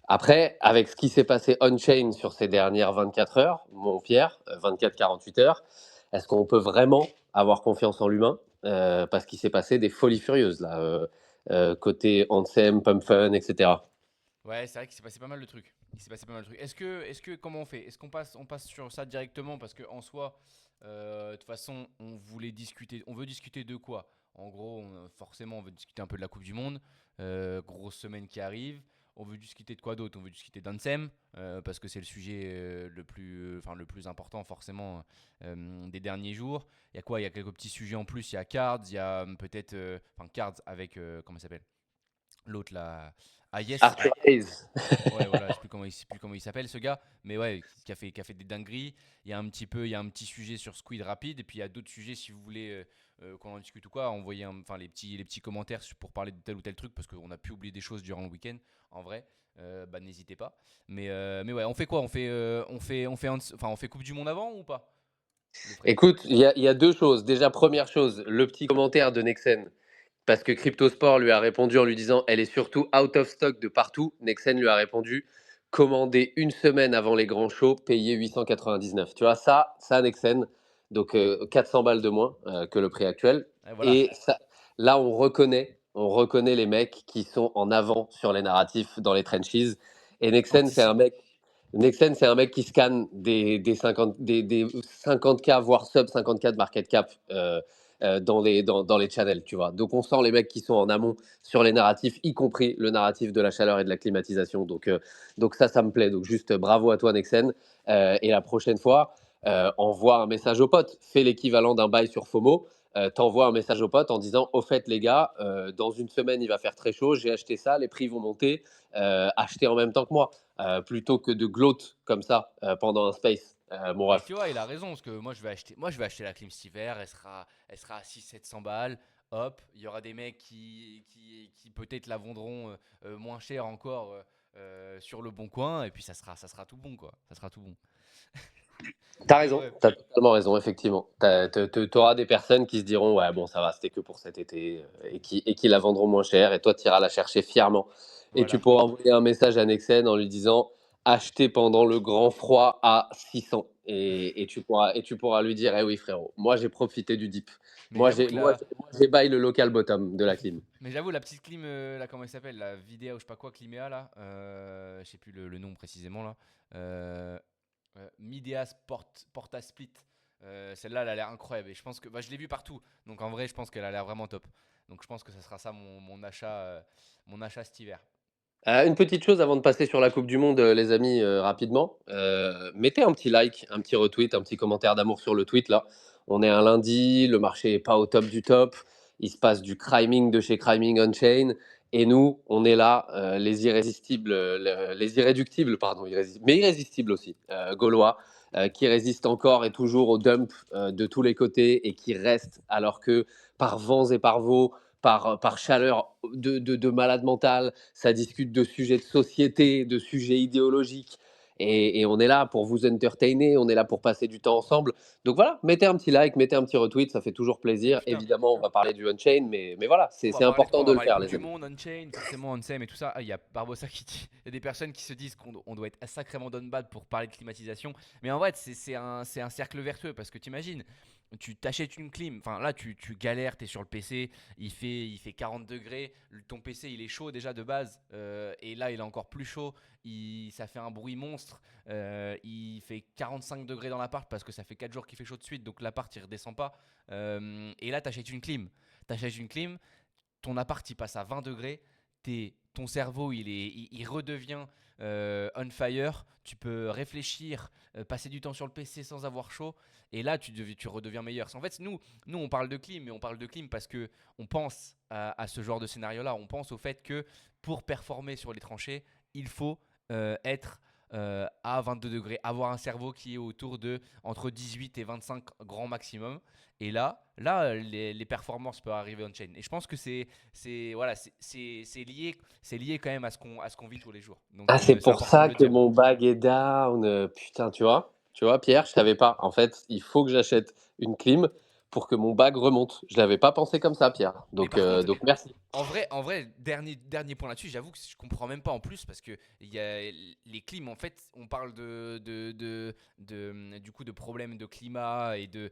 Après, avec ce qui s'est passé on-chain sur ces dernières 24 heures, mon Pierre, 24-48 heures, est-ce qu'on peut vraiment avoir confiance en l'humain parce qu'il s'est passé des folies furieuses là, côté Ansem, Pump Fun, etc. Ouais, c'est vrai qu'il s'est passé pas mal de trucs. Il s'est passé pas mal de trucs. Est-ce que, comment on fait? Est-ce qu'on passe sur ça directement parce que en soi, de toute façon, on veut discuter de quoi? En gros, forcément, on veut discuter un peu de la Coupe du Monde, grosse semaine qui arrive. On veut discuter de quoi d'autre? On veut discuter d'Ansem parce que c'est le sujet enfin le plus important forcément des derniers jours. Il y a quoi? Il y a quelques petits sujets en plus. Il y a Cards, il y a peut-être, enfin Cards avec comment il s'appelle? L'autre là, ah yes, Arthur Hayes. ouais, voilà, je sais plus comment il s'appelle ce gars, mais ouais, qui a fait des dingueries. Il y a un petit sujet sur Squid Rapid, et puis il y a d'autres sujets si vous voulez qu'on en discute ou quoi. Envoyez enfin les petits commentaires pour parler de tel ou tel truc, parce qu'on a pu oublier des choses durant le week-end. En vrai, bah n'hésitez pas. Mais ouais, on fait quoi? On fait Coupe du Monde avant ou pas? Le frérot. Écoute, il y a deux choses. Déjà, première chose, le petit commentaire de Nexen. Parce que Cryptosport lui a répondu en lui disant elle est surtout out of stock de partout. Nexen lui a répondu commandez une semaine avant les grands shows, payez 899. Tu vois, ça Nexen, donc 400 balles de moins que le prix actuel. Ouais, voilà. Et ça, là, on reconnaît les mecs qui sont en avant sur les narratifs dans les trenches. Et Anticipe. Nexen, c'est un mec qui scanne des 50K, voire sub 50K de market cap dans les channels, tu vois. Donc on sent les mecs qui sont en amont sur les narratifs, y compris le narratif de la chaleur et de la climatisation. Donc ça me plaît. Donc juste bravo à toi, Nexen. Et la prochaine fois, envoie un message aux potes. Fais l'équivalent d'un bail sur FOMO. T'envoies un message aux potes en disant au fait les gars, dans une semaine il va faire très chaud, j'ai acheté ça, les prix vont monter, achetez en même temps que moi, plutôt que de gloat comme ça pendant un space, mon Mais ref. tu vois, il a raison, parce que moi je vais acheter la clim cet hiver, elle sera à 600-700 balles. Hop, il y aura des mecs qui peut-être la vendront moins cher encore sur le bon coin, et puis ça sera tout bon, quoi. Ça sera tout bon. T'as Mais raison, ouais, t'as totalement raison, effectivement. T'auras des personnes qui se diront, ouais, bon, ça va, c'était que pour cet été, et qui la vendront moins cher, et toi, tu iras la chercher fièrement. Et tu voilà. pourras envoyer un message à Nexen en lui disant, achetez pendant le grand froid à 600. Et tu pourras lui dire, eh oui, frérot, moi, j'ai profité du dip. Mais Moi, j'avoue j'ai, que moi, là, j'ai moi, j'ai bail le local bottom de la clim. mais j'avoue la petite clim, là, comment elle s'appelle, la Vidéa ou je sais pas quoi, Climéa là, je sais plus le nom précisément là. Euh, Midea Porta Split. Celle-là, elle a l'air incroyable. Et je pense que je l'ai vue partout. Donc en vrai, je pense qu'elle a l'air vraiment top. Donc je pense que ça sera ça mon achat cet hiver. Une petite chose avant de passer sur la Coupe du Monde, les amis, rapidement. Mettez un petit like, un petit retweet, un petit commentaire d'amour sur le tweet là. On est un lundi, le marché est pas au top du top. Il se passe du criming de chez Criming On-Chain. Et nous, on est là, les irrésistibles, les irréductibles, pardon, mais irrésistibles aussi, gaulois, qui résiste encore et toujours au dump de tous les côtés et qui reste alors que par vents et par vaux, par chaleur de malade mental, ça discute de sujets de société, de sujets idéologiques. Et on est là pour vous entertainer, on est là pour passer du temps ensemble. Donc voilà, mettez un petit like, mettez un petit retweet, ça fait toujours plaisir. Putain, Évidemment, on va parler du Unchained, mais voilà, on c'est va c'est parler de quoi? important On va de le parler faire, Coupe les du amis. Monde, Unchained, forcément Ansem et tout ça. Ah, il y a Barbossa qui dit. Il y a des personnes qui se disent qu'on doit être sacrément down bad pour parler de climatisation. Mais en vrai, c'est un cercle vertueux parce que t'imagines, tu t'achètes une clim. Enfin là, tu galères, t'es sur le PC, il fait 40 degrés. Ton PC il est chaud déjà de base. Et là, il est encore plus chaud. Ça fait un bruit monstre. Il fait 45 degrés dans l'appart parce que ça fait 4 jours qu'il fait chaud de suite. Donc l'appart il redescend pas. Et là, t'achètes une clim. T'achètes une clim, ton appart il passe à 20 degrés, ton cerveau il redevient on fire, tu peux réfléchir, passer du temps sur le PC sans avoir chaud, et là tu redeviens meilleur. En fait, nous on parle de clim, mais on parle de clim parce que on pense à ce genre de scénario-là, on pense au fait que pour performer sur les tranchées, il faut être à 22 degrés, avoir un cerveau qui est autour de entre 18 et 25 grand maximum. Et là les performances peuvent arriver on-chain. Et je pense que voilà, c'est lié quand même à ce qu'on vit tous les jours. Donc Ah, c'est c'est pour important de ça le que dire. mon bag est down. Putain, tu vois, Pierre, je savais pas. En fait, il faut que j'achète une clim pour que mon bag remonte. Je l'avais pas pensé comme ça, Pierre. Mais Donc, par contre, donc merci. en vrai, dernier point là-dessus, j'avoue que je comprends même pas en plus parce que il y a les clims. En fait, on parle du coup de problèmes de climat et de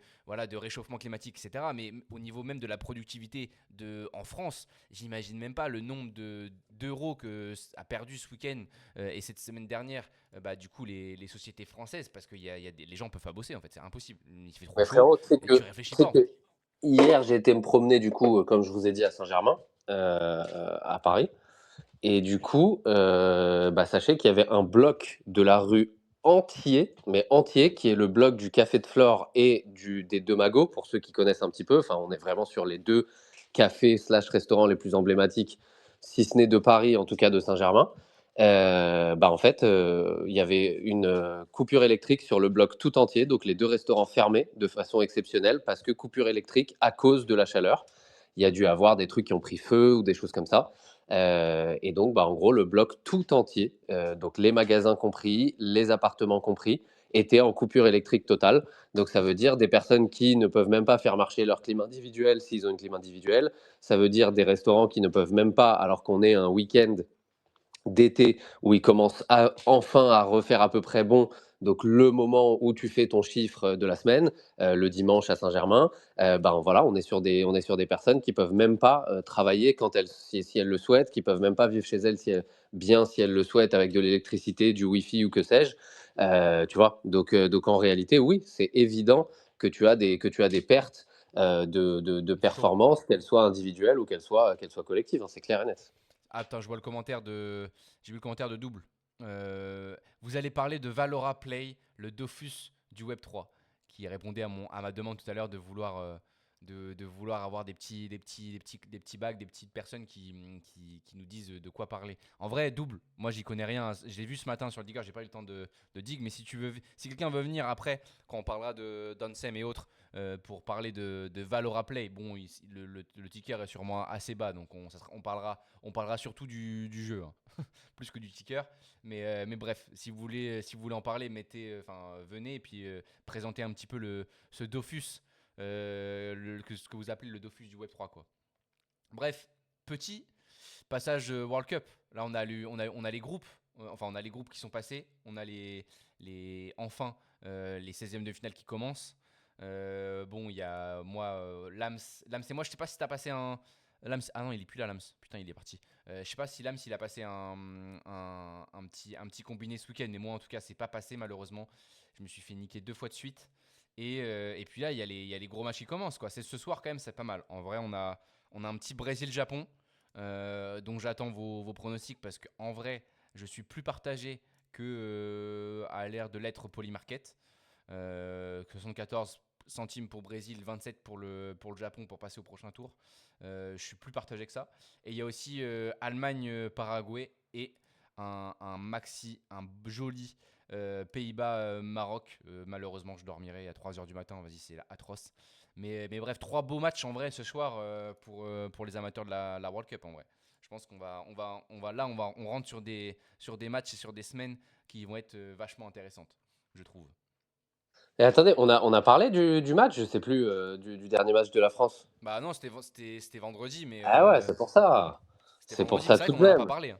réchauffement climatique, etc. Mais au niveau même de la productivité en France, j'imagine même pas le nombre d'euros que a perdu ce week-end et cette semaine dernière. Du coup, les sociétés françaises, parce que les gens peuvent pas bosser en fait, c'est impossible. Il fait trop Mais chaud frérot, et tu réfléchis tu pas sais en fait. que hier, j'ai été me promener, du coup, comme je vous ai dit, à Saint-Germain, à Paris. Et du coup, sachez qu'il y avait un bloc de la rue entier, mais entier, qui est le bloc du Café de Flore et des Deux Magots, pour ceux qui connaissent un petit peu. Enfin, on est vraiment sur les deux cafés slash restaurants les plus emblématiques, si ce n'est de Paris, en tout cas de Saint-Germain. En fait, il y avait une coupure électrique sur le bloc tout entier, donc les deux restaurants fermés de façon exceptionnelle, parce que coupure électrique à cause de la chaleur. Il y a dû avoir des trucs qui ont pris feu ou des choses comme ça. Et donc, en gros, le bloc tout entier, donc les magasins compris, les appartements compris, étaient en coupure électrique totale. Donc, ça veut dire des personnes qui ne peuvent même pas faire marcher leur clim individuelle s'ils ont une clim individuelle. Ça veut dire des restaurants qui ne peuvent même pas, alors qu'on est un week-end d'été où il commence enfin à refaire à peu près bon. Donc le moment où tu fais ton chiffre de la semaine, le dimanche à Saint-Germain, voilà, on est sur des personnes qui peuvent même pas travailler quand si elles le souhaitent, qui peuvent même pas vivre chez elles si elles le souhaitent avec de l'électricité, du wifi ou que sais-je. Tu vois, donc en réalité, oui, c'est évident que que tu as des pertes de Chaud. performance, qu'elles soient individuelles ou qu'elles soient collectives, hein, c'est clair et net. Attends, je vois le commentaire j'ai vu le commentaire de Double. Vous allez parler de Valora Play, le Dofus du Web3, qui répondait à ma demande tout à l'heure de vouloir avoir des petits bags, des petites personnes qui nous disent de quoi parler. En vrai, Double, moi j'y connais rien. Je l'ai vu ce matin sur le Digger, j'ai pas eu le temps de dig, mais si quelqu'un veut venir après, quand on parlera de d'Ansem et autres, pour parler de Valora Play, bon, le ticker est sûrement assez bas, donc on parlera surtout du jeu, hein, plus que du ticker. Mais bref, si vous voulez en parler, venez et puis présentez un petit peu ce Dofus, ce que vous appelez le Dofus du Web3, quoi. Bref, petit passage World Cup. Là, on a les groupes. On a les groupes qui sont passés. On a enfin les 16e de finale qui commencent. Bon, il y a moi, Lams et moi. Je sais pas si t'as passé un. Lams, ah non, il est plus là, Lams. Putain, il est parti. Je sais pas si Lams il a passé un petit combiné ce week-end, mais moi en tout cas, c'est pas passé malheureusement. Je me suis fait niquer 2 fois de suite. Et puis là, il y a les gros matchs qui commencent, quoi. C'est ce soir quand même, c'est pas mal. En vrai, on a un petit Brésil-Japon, dont j'attends vos pronostics parce qu'en vrai, je suis plus partagé à l'ère de l'être Polymarket. 74 centimes pour Brésil, 27 pour le Japon pour passer au prochain tour. Je suis plus partagé que ça. Et il y a aussi Allemagne-Paraguay et un joli Pays-Bas-Maroc. Malheureusement, je dormirai à 3h du matin. Vas-y, c'est atroce. Mais bref, 3 beaux matchs en vrai ce soir pour les amateurs de la World Cup en vrai. Je pense on rentre sur des matchs et sur des semaines qui vont être vachement intéressantes, je trouve. Et attendez, on a parlé du match, je sais plus, du dernier match de la France. Bah non, c'était vendredi, mais Ah ouais, c'est pour ça. c'était C'est pour vendredi, mais ça c'est vrai tout qu'on de n'en a pas même. parlé, hein.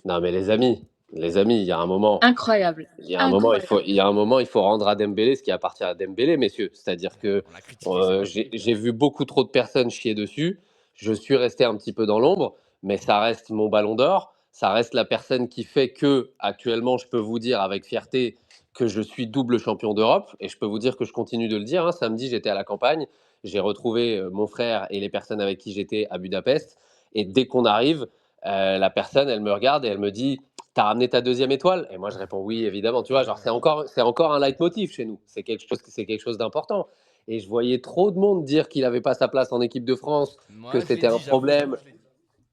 Non mais les amis, il y a un moment, Incroyable. il y a un moment, Incroyable. il y a un moment, il faut rendre à Dembélé ce qui appartient à Dembélé, messieurs. C'est-à-dire que On l'a critiqué, c'est vrai. j'ai vu beaucoup trop de personnes chier dessus. Je suis resté un petit peu dans l'ombre, mais ça reste mon ballon d'or. Ça reste la personne qui fait que, actuellement, je peux vous dire avec fierté que je suis double champion d'Europe. Et je peux vous dire que je continue de le dire, hein. Samedi, j'étais à la campagne. J'ai retrouvé mon frère et les personnes avec qui j'étais à Budapest. Et dès qu'on arrive, la personne, elle me regarde et elle me dit: t'as ramené ta deuxième étoile? Et moi, je réponds oui, évidemment. Tu vois, genre, c'est encore un leitmotiv chez nous. C'est quelque chose d'important. Et je voyais trop de monde dire qu'il n'avait pas sa place en équipe de France, que Moi, je l'ai c'était un dit, j'avoue, je l'ai problème, dit.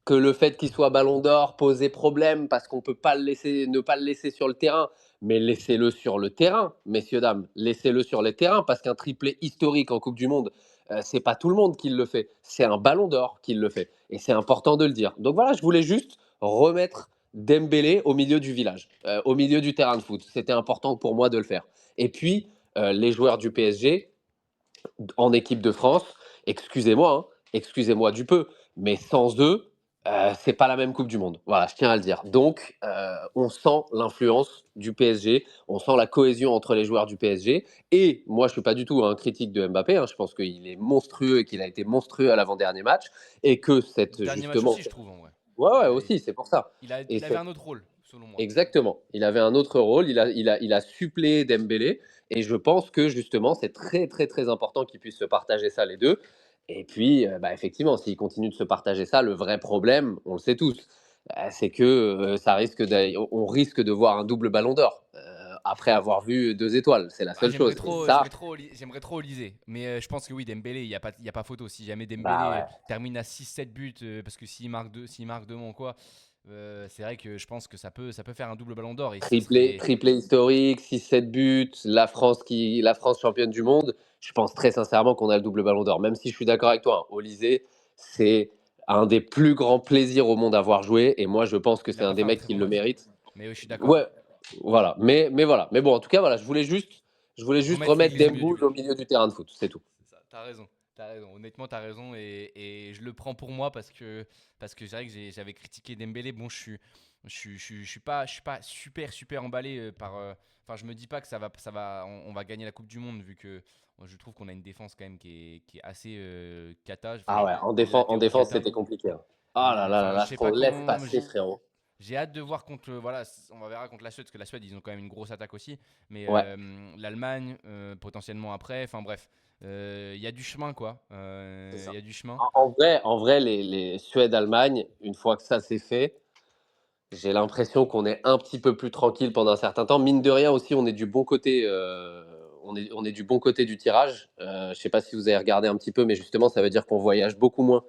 que le fait qu'il soit ballon d'or posait problème parce qu'on ne peut pas le laisser, ne pas le laisser sur le terrain. Mais laissez-le sur le terrain, messieurs, dames. Laissez-le sur le terrain parce qu'un triplé historique en Coupe du Monde, c'est pas tout le monde qui le fait. C'est un ballon d'or qui le fait. Et c'est important de le dire. Donc voilà, je voulais juste remettre Dembélé au milieu du village, au milieu du terrain de foot. C'était important pour moi de le faire. Et puis, les joueurs du PSG, en équipe de France, excusez-moi, hein, excusez-moi du peu, mais sans eux, c'est pas la même Coupe du Monde. Voilà, je tiens à le dire. Donc, on sent l'influence du PSG, on sent la cohésion entre les joueurs du PSG. Et moi, je suis pas du tout un critique de Mbappé. Hein, je pense qu'il est monstrueux et qu'il a été monstrueux à l'avant-dernier match, et que cette Dernier match justement, aussi, je trouve, en vrai. ouais, ouais, Il, a- aussi, c'est pour ça. Et il avait cette un autre rôle, selon moi. Exactement. Il avait un autre rôle. Il a suppléé Dembélé. Et je pense que justement, c'est très, très, très important qu'ils puissent se partager ça, les deux. Et puis, bah, effectivement, s'ils continuent de se partager ça, le vrai problème, on le sait tous, c'est que on risque de voir un double ballon d'or après avoir vu 2 étoiles. C'est la Ah, seule chose. Et ça, j'aimerais trop Olysée. Mais je pense que oui, Dembélé, il y a pas photo. Si jamais bah Dembélé ouais. termine à 6-7 buts, parce que s'il marque deux ou quoi, c'est vrai que je pense que ça peut faire un double ballon d'or. Et ce Triplé, serait. triplé historique, 6-7 buts, la France championne du monde. Je pense très sincèrement qu'on a le double ballon d'or. Même si je suis d'accord avec toi, hein, Olysée, c'est un des plus grands plaisirs au monde à voir jouer. Et moi, je pense que Il c'est n'a un pas des fait un mecs très qui bon le match. mérite. Mais oui, je suis d'accord. Ouais, voilà. Mais voilà. Mais bon, en tout cas, voilà, je voulais juste Remettre remettre l'église au milieu du Dembouz village. au milieu du terrain de foot. C'est tout. C'est ça, t'as raison. T'as raison. Honnêtement, t'as raison. Et je le prends pour moi parce que c'est vrai que j'avais critiqué Dembélé. Bon, je suis pas super, super emballé par. Enfin, je me dis pas que on va gagner la Coupe du Monde vu que je trouve qu'on a une défense quand même qui est assez cata. Ah Enfin, ouais, des en latéraux défense, cata. c'était compliqué, hein. Ah là là là Enfin, je là, sais faut pas laisse comment. passer, frérot. J'ai hâte de voir contre. Voilà, on va verra contre la Suède, parce que la Suède, ils ont quand même une grosse attaque aussi. Mais Ouais. l'Allemagne, potentiellement après. Enfin bref, il y a du chemin, quoi. C'est Il ça. y a du chemin. En vrai, les Suède-Allemagne, une fois que ça c'est fait, j'ai l'impression qu'on est un petit peu plus tranquille pendant un certain temps. Mine de rien aussi, on est du bon côté, on est du bon côté du tirage. Je ne sais pas si vous avez regardé un petit peu, mais justement, ça veut dire qu'on voyage beaucoup moins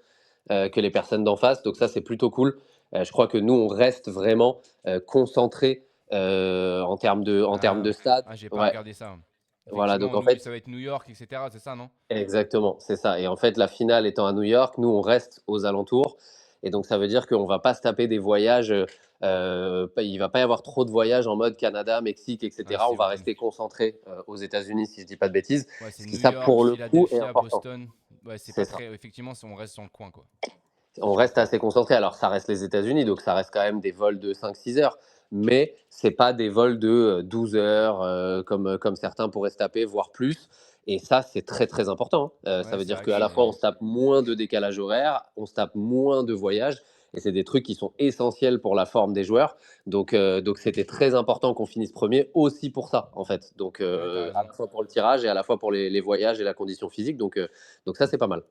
que les personnes d'en face. Donc ça, c'est plutôt cool. Je crois que nous, on reste vraiment concentrés en termes de Ah, stade. j'ai pas Ouais, regardé ça. voilà. Donc Effectivement, en nous, fait, ça va être New York, etc. C'est ça, non? exactement, c'est ça. Et en fait, la finale étant à New York, nous, on reste aux alentours. Et donc, ça veut dire qu'on ne va pas se taper des voyages. Il ne va pas y avoir trop de voyages en mode Canada, Mexique, Ouais, etc. On c'est va ok. rester concentré aux États-Unis, si je ne dis pas de bêtises. Ouais, c'est Ce qui, New ça, York, pour le coup, est Philadelphia, important. Boston. Ouais, c'est C'est pas ça. très. Effectivement, on reste dans le coin, quoi. On Je reste comprends. assez concentré. Alors, ça reste les États-Unis, donc ça reste quand même des vols de 5-6 heures. Mais c'est pas des vols de 12 heures comme certains pourraient se taper, voire plus. Et ça, c'est très, très important, hein. Ça Ouais, veut c'est dire vrai que qu'à la fois, on se tape moins de décalage horaire, on se tape moins de voyages. Et c'est des trucs qui sont essentiels pour la forme des joueurs. Donc c'était très important qu'on finisse premier aussi pour ça, en fait. Donc, Ouais, t'as à raison. la fois pour le tirage et à la fois pour les voyages et la condition physique. Donc ça, c'est pas mal.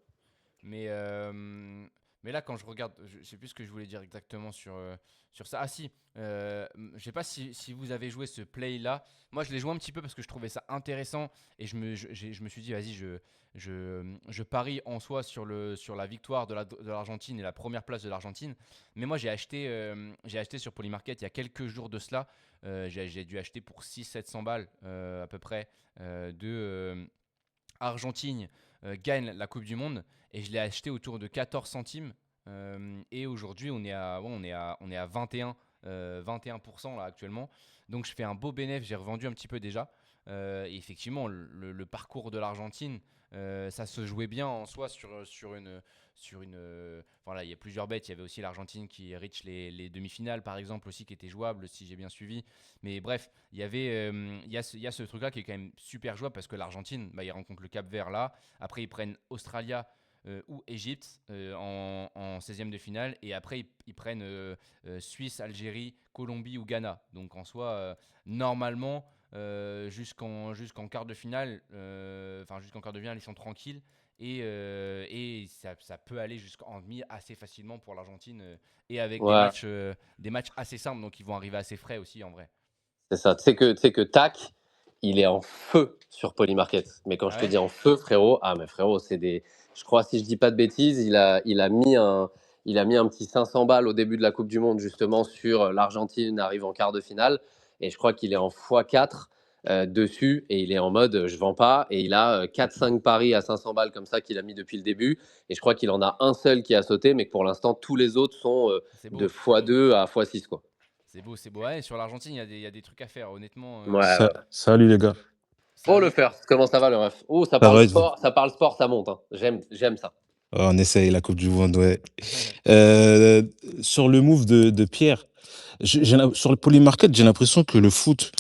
Mais, Mais là, quand je regarde, je sais plus ce que je voulais dire exactement sur ça. Ah si, je sais pas si vous avez joué ce play-là. Moi, je l'ai joué un petit peu parce que je trouvais ça intéressant et je me suis dit, vas-y, je parie en soi sur la victoire de l'Argentine et la première place de l'Argentine. Mais moi, j'ai acheté sur Polymarket il y a quelques jours de cela. J'ai dû acheter pour 600-700 balles à peu près de Argentine gagne la Coupe du Monde et je l'ai acheté autour de 14 centimes. Et aujourd'hui, on est à 21% là actuellement. Donc je fais un beau bénéfice, j'ai revendu un petit peu déjà. Et effectivement, le parcours de l'Argentine, ça se jouait bien en soi voilà, il y a plusieurs bêtes. Il y avait aussi l'Argentine qui reach les demi-finales, par exemple, aussi, qui était jouable, si j'ai bien suivi. Mais bref, il y a ce truc-là qui est quand même super jouable parce que l'Argentine, bah, ils rencontrent le Cap-Vert là. Après, ils prennent Australia ou Égypte en 16e de finale. Et après, ils prennent Suisse, Algérie, Colombie ou Ghana. Donc en soi, normalement, jusqu'en quart de finale, jusqu'en quart de finale, ils sont tranquilles. Et ça peut aller jusqu'en demi assez facilement pour l'Argentine et avec Ouais, des matchs assez simples. Donc ils vont arriver assez frais aussi en vrai. c'est ça. Tu sais que Tac, il est en feu sur Polymarket. Mais quand Ah je te ouais? dis en feu, frérot, ah, mais frérot, c'est des. Je crois, si je dis pas de bêtises, il a mis un petit 500 balles au début de la Coupe du Monde, justement, sur l'Argentine arrive en quart de finale. Et je crois qu'il est en x4 dessus. Et il est en mode je vends pas. Et il a 4-5 paris à 500 balles comme ça qu'il a mis depuis le début. Et je crois qu'il en a un seul qui a sauté, mais que pour l'instant, tous les autres sont C'est de beau. x2 à x6, quoi. C'est beau, c'est beau. Ouais, sur l'Argentine, il y a des trucs à faire. Honnêtement, Ouais, ouais. Salut les gars. Faut le salut. faire. Comment ça va, le ref? Oh, ça Ça parle va? sport, ça parle sport, ça monte, hein. J'aime ça. On essaye la Coupe du Monde, ouais. Euh, sur le move de Pierre, sur le Polymarket, j'ai l'impression que le foot,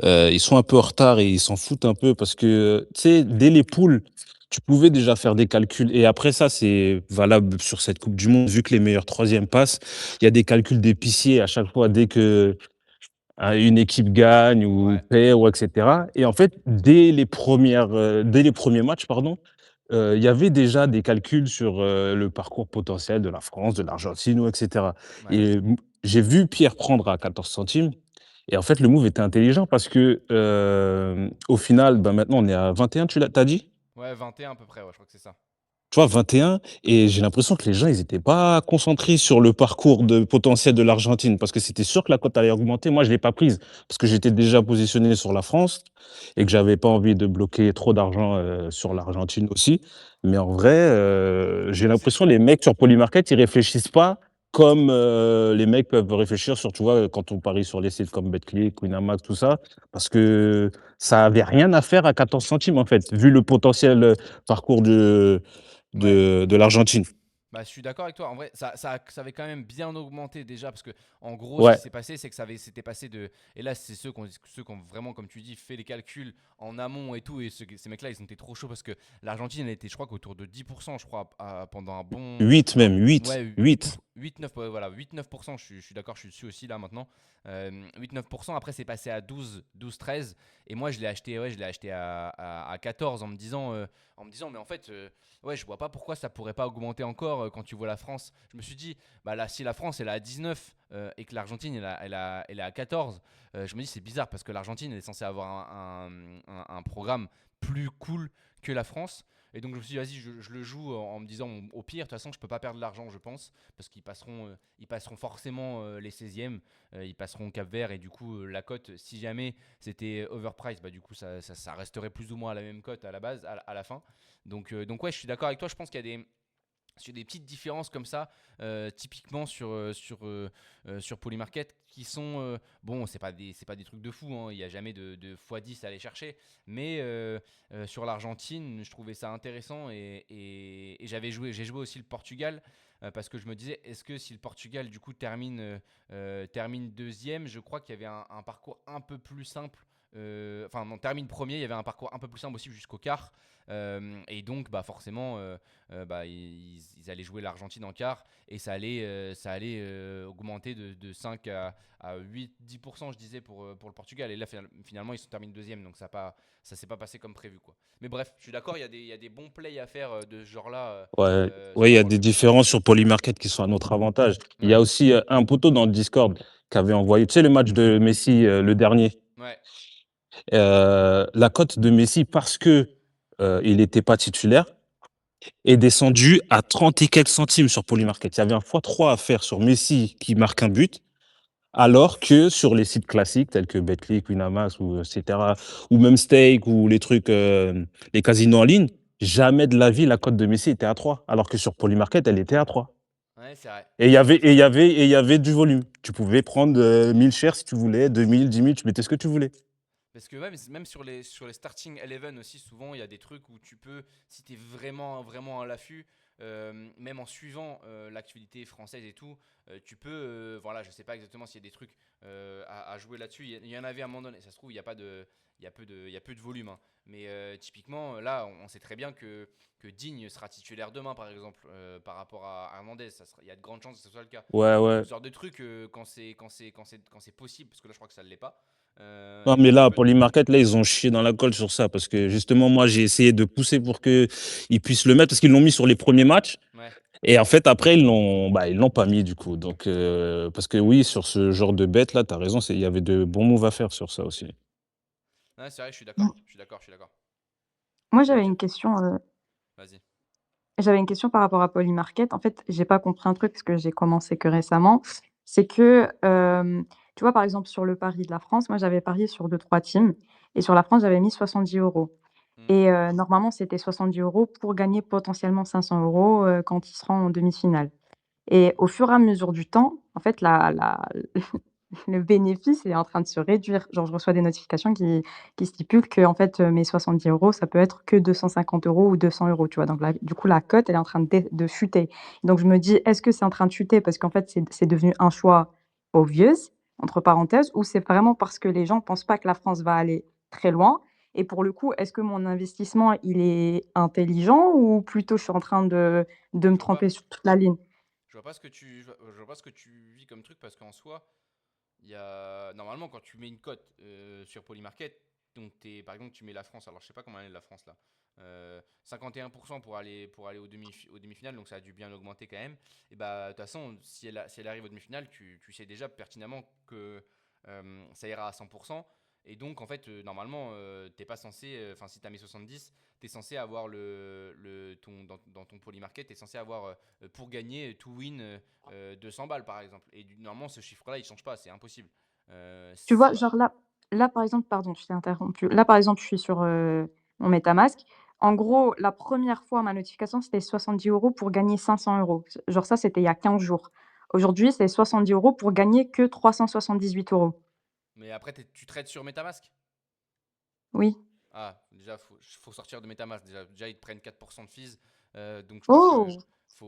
ils sont un peu en retard et ils s'en foutent un peu parce que, tu sais, dès les poules, tu pouvais déjà faire des calculs. Et après ça, c'est valable sur cette Coupe du Monde, vu que les meilleurs troisièmes passent. Il y a des calculs d'épicier à chaque fois dès que une équipe gagne ou Ouais, perd ou etc. Et en fait, dès les premiers matchs, pardon, il y avait déjà des calculs sur le parcours potentiel de la France, de l'Argentine ou etc. ouais. Et j'ai vu Pierre prendre à 14 centimes. Et en fait, le move était intelligent parce que au final, ben maintenant, on est à 21, t'as dit? Ouais, 21 à peu près, ouais, je crois que c'est ça. Tu vois, 21, et j'ai l'impression que les gens, ils étaient pas concentrés sur le parcours de potentiel de l'Argentine parce que c'était sûr que la cote allait augmenter. Moi, je l'ai pas prise parce que j'étais déjà positionné sur la France et que j'avais pas envie de bloquer trop d'argent sur l'Argentine aussi. Mais en vrai, j'ai Bah, c'est l'impression que les mecs sur Polymarket, ils réfléchissent pas comme les mecs peuvent réfléchir sur, tu vois, quand on parie sur les sites comme Betclic, Winamax, tout ça, parce que ça avait rien à faire à 14 centimes en fait, vu le potentiel parcours ouais. de l'Argentine. Bah, je suis d'accord avec toi. En vrai, ça avait quand même bien augmenté déjà parce que, en gros, ce qui Ouais, s'est passé, c'est que c'était passé de. Et là, c'est ceux qui ont vraiment, comme tu dis, fait les calculs en amont et tout. Et ces mecs-là, ils ont été trop chauds parce que l'Argentine, elle était, je crois, qu'autour de 10%, je crois, pendant un bon. 8 même, 8, Ouais, 8. 8-9, ouais, voilà, 8-9%, je suis d'accord, je suis dessus aussi là maintenant. 8-9%, après c'est passé à 12-13. Et moi je l'ai acheté à 14 en me disant, mais en fait, ouais, je vois pas pourquoi ça pourrait pas augmenter encore quand tu vois la France. Je me suis dit, bah là, si la France elle est à 19 et que l'Argentine elle est à 14, je me dis c'est bizarre parce que l'Argentine elle est censée avoir un programme plus cool que la France. Et donc je me suis dit, vas-y, je le joue en me disant, au pire, de toute façon, je peux pas perdre de l'argent, je pense, parce ils passeront forcément les 16e, ils passeront Cap-Vert, et du coup, la cote, si jamais c'était overpriced, bah du coup, ça resterait plus ou moins à la même cote à la base, à la fin. Donc ouais, je suis d'accord avec toi, je pense qu'il y a des petites différences comme ça, typiquement sur Polymarket, qui sont bon, c'est pas des trucs de fou, hein, il n'y a jamais de x10 à aller chercher, mais sur l'Argentine, je trouvais ça intéressant et j'ai joué aussi le Portugal. Parce que je me disais, est-ce que si le Portugal du coup termine deuxième, je crois qu'il y avait un parcours un peu plus simple enfin, on termine premier. Il y avait un parcours un peu plus simple aussi jusqu'au quart. Et donc, bah, forcément, bah, ils allaient jouer l'Argentine en quart et ça allait augmenter de 5 à 8-10%, je disais, pour le Portugal. Et là, finalement, ils sont terminés deuxième, donc ça s'est pas passé comme prévu, quoi. Mais bref, je suis d'accord, il y a des bons plays à faire de ce genre-là Ouais, ouais, sur il y la a World des Cup. différences sur Polymarket qui sont à notre avantage. Il y Ouais, a aussi un poteau dans le Discord qui avait envoyé, tu sais, le match de Messi, le dernier. ouais, La cote de Messi, parce que il n'était pas titulaire, est descendue à 30 et quelques centimes sur Polymarket. Il y avait un x3 à faire sur Messi qui marque un but, alors que sur les sites classiques tels que Betclic, Winamax, ou etc., ou même Stake, ou les trucs, les casinos en ligne, jamais de la vie la cote de Messi était à 3, alors que sur Polymarket, elle était à 3. ouais, c'est vrai. Et il y avait du volume. Tu pouvais prendre 1000 shares si tu voulais, 2000, 10 000, tu mettais ce que tu voulais. Parce que même sur les starting 11 aussi, souvent, il y a des trucs où tu peux, si tu es vraiment, vraiment à l'affût, même en suivant l'actualité française et tout, tu peux, voilà, je sais pas exactement s'il y a des trucs à jouer là-dessus. Il y en avait à un moment donné, ça se trouve, il y a peu de volume, hein. Mais typiquement, là, on sait très bien que Digne sera titulaire demain, par exemple, par rapport à Hernandez. Il y a de grandes chances que ce soit le cas. Ouais, Donc, ouais. ce genre de trucs, quand c'est possible, parce que là, je crois que ça ne l'est pas, Non, et ben, mais tu là, peux. Polymarket, là, ils ont chié dans la colle sur ça. Parce que justement, moi, j'ai essayé de pousser pour qu'ils puissent le mettre, parce qu'ils l'ont mis sur les premiers matchs. Ouais. Et en fait, après, ils l'ont pas mis, du coup. Donc, parce que oui, sur ce genre de bête, là, tu as raison, il y avait de bons moves à faire sur ça aussi. Ouais, c'est vrai, je suis Mmh. d'accord. Je suis d'accord, je suis d'accord. Moi, j'avais Donc, une question, vas-y. par rapport à Polymarket. En fait, j'ai pas compris un truc parce que j'ai commencé que récemment. C'est que, tu vois, par exemple, sur le pari de la France, moi, j'avais parié sur deux trois teams et sur la France, j'avais mis 70 € Hmm. et normalement, c'était 70 € pour gagner potentiellement 500 € quand ils seront en demi-finale et au fur et à mesure du temps, en fait, la le bénéfice est en train de se réduire. Genre, je reçois des notifications qui stipulent que en fait, mes 70 €, ça peut être que 250 € ou 200 €, tu vois? Donc là, du coup, la cote, elle est en train de chuter. Donc je me dis: «Est-ce que c'est en train de chuter parce qu'en fait, c'est devenu un choix obvious, entre parenthèses, ou c'est vraiment parce que les gens pensent pas que la France va aller très loin?» Et pour le coup, est-ce que mon investissement, il est intelligent ou plutôt je suis en train de me Je vois pas. tromper sur toute la ligne? Je vois pas ce que tu vis comme truc parce qu'en soi, normalement quand tu mets une cote sur Polymarket, donc par exemple tu mets la France, alors je sais pas comment elle est la France là, 51% pour aller aux demi-finales, donc ça a dû bien augmenter quand même. Et bah de toute façon, si elle arrive aux demi-finales, tu sais déjà pertinemment que ça ira à 100%. Et donc en fait, normalement, t'es pas censé, enfin si tu as mis 70, tu es censé avoir dans ton Polymarket, tu es censé avoir pour gagner to win 200 balles par exemple. Et normalement, ce chiffre-là, il change pas, c'est impossible. Tu vois, Si. genre là, par exemple, pardon, je t'ai interrompu. Là, par exemple, je suis sur, mon MetaMask. En gros, la première fois, ma notification, c'était 70 € pour gagner 500 €. Genre ça, c'était il y a 15 jours. Aujourd'hui, c'est 70 € pour gagner que 378 €. Mais après, tu trades sur MetaMask. Oui. Ah, déjà, faut sortir de MetaMask. Déjà, ils te prennent 4% de fees. Donc, je pense que Oh!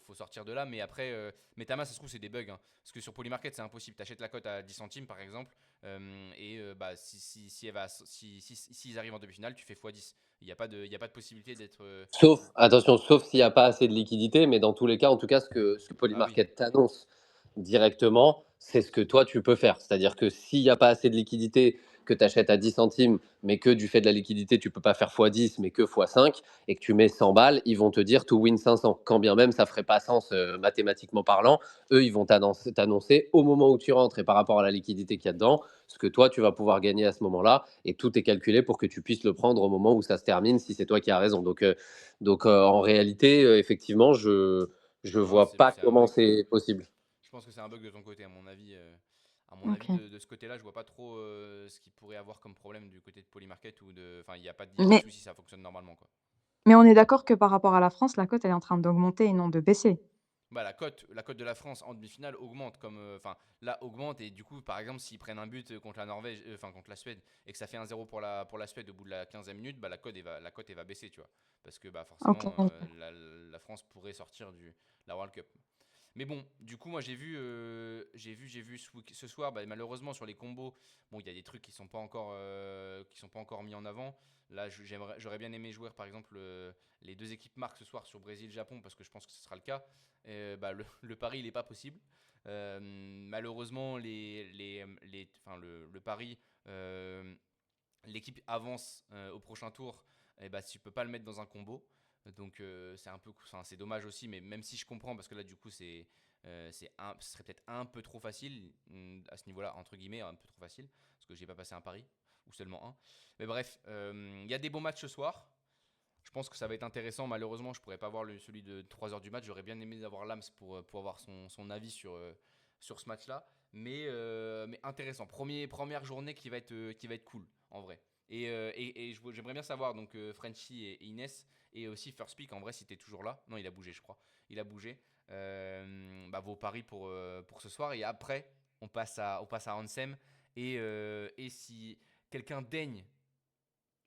faut sortir de là. Mais après, MetaMask, ça se trouve, c'est des bugs, hein. Parce que sur Polymarket, c'est impossible. Tu achètes la cote à 10 centimes, par exemple. Et bah, s'ils arrivent en demi-finale, tu fais x10. Il n'y a pas de possibilité d'être. Sauf s'il n'y a pas assez de liquidité, mais dans tous les cas, en tout cas, ce que Ah oui. Polymarket t'annonce directement, c'est ce que toi, tu peux faire. C'est-à-dire que s'il n'y a pas assez de liquidité, que tu achètes à 10 centimes, mais que du fait de la liquidité, tu ne peux pas faire x10, mais que x5, et que tu mets 100 balles, ils vont te dire to win 500. Quand bien même ça ne ferait pas sens mathématiquement parlant, eux, ils vont t'annoncer au moment où tu rentres et par rapport à la liquidité qu'il y a dedans, ce que toi, tu vas pouvoir gagner à ce moment-là, et tout est calculé pour que tu puisses le prendre au moment où ça se termine, si c'est toi qui as raison. Donc, en réalité, effectivement, je Non, vois pas c'est un comment bug. c'est possible. Je pense que c'est un bug de ton côté, à mon avis. À mon avis, OK. de ce côté-là, je vois pas trop ce qu'il pourrait avoir comme problème du côté de Polymarket ou de. Enfin, il y a pas de Mais souci, ça fonctionne normalement, quoi. mais on est d'accord que par rapport à la France, la cote, elle est en train d'augmenter et non de baisser? Bah, la cote de la France en demi-finale augmente comme enfin là augmente, et du coup par exemple s'ils prennent un but contre la Norvège, enfin contre la Suède, et que ça fait 1-0 pour la Suède au bout de la 15e minute, bah la cote elle va baisser, tu vois, parce que bah forcément OK. la France pourrait sortir la World Cup. Mais bon, du coup, moi j'ai vu ce soir, bah, malheureusement sur les combos, bon, il y a des trucs qui sont pas encore mis en avant. Là, j'aurais bien aimé jouer par exemple les deux équipes marques ce soir sur Brésil-Japon parce que je pense que ce sera le cas. Bah, le pari il est pas possible. Malheureusement, le pari, euh, l'équipe avance au prochain tour, et bah, tu peux pas le mettre dans un combo. Donc c'est un peu, enfin, c'est dommage aussi, mais même si je comprends, parce que là du coup ce serait peut-être un peu trop facile à ce niveau-là, entre guillemets, un peu trop facile, parce que j'ai pas passé un pari, ou seulement un. Mais bref, il y a des bons matchs ce soir. Je pense que ça va être intéressant. Malheureusement, je pourrais pas voir celui de 3 heures du match. J'aurais bien aimé avoir Lams pour avoir son avis sur ce match-là. Mais intéressant. Première journée qui va être cool, en vrai. Et j'aimerais bien savoir, donc Frenchy et Inès, et aussi First Pick, en vrai, si tu es toujours là. Non, il a bougé, je crois. Il a bougé. Bah, vos paris pour ce soir. Et après, on passe à Ansem. Et si quelqu'un daigne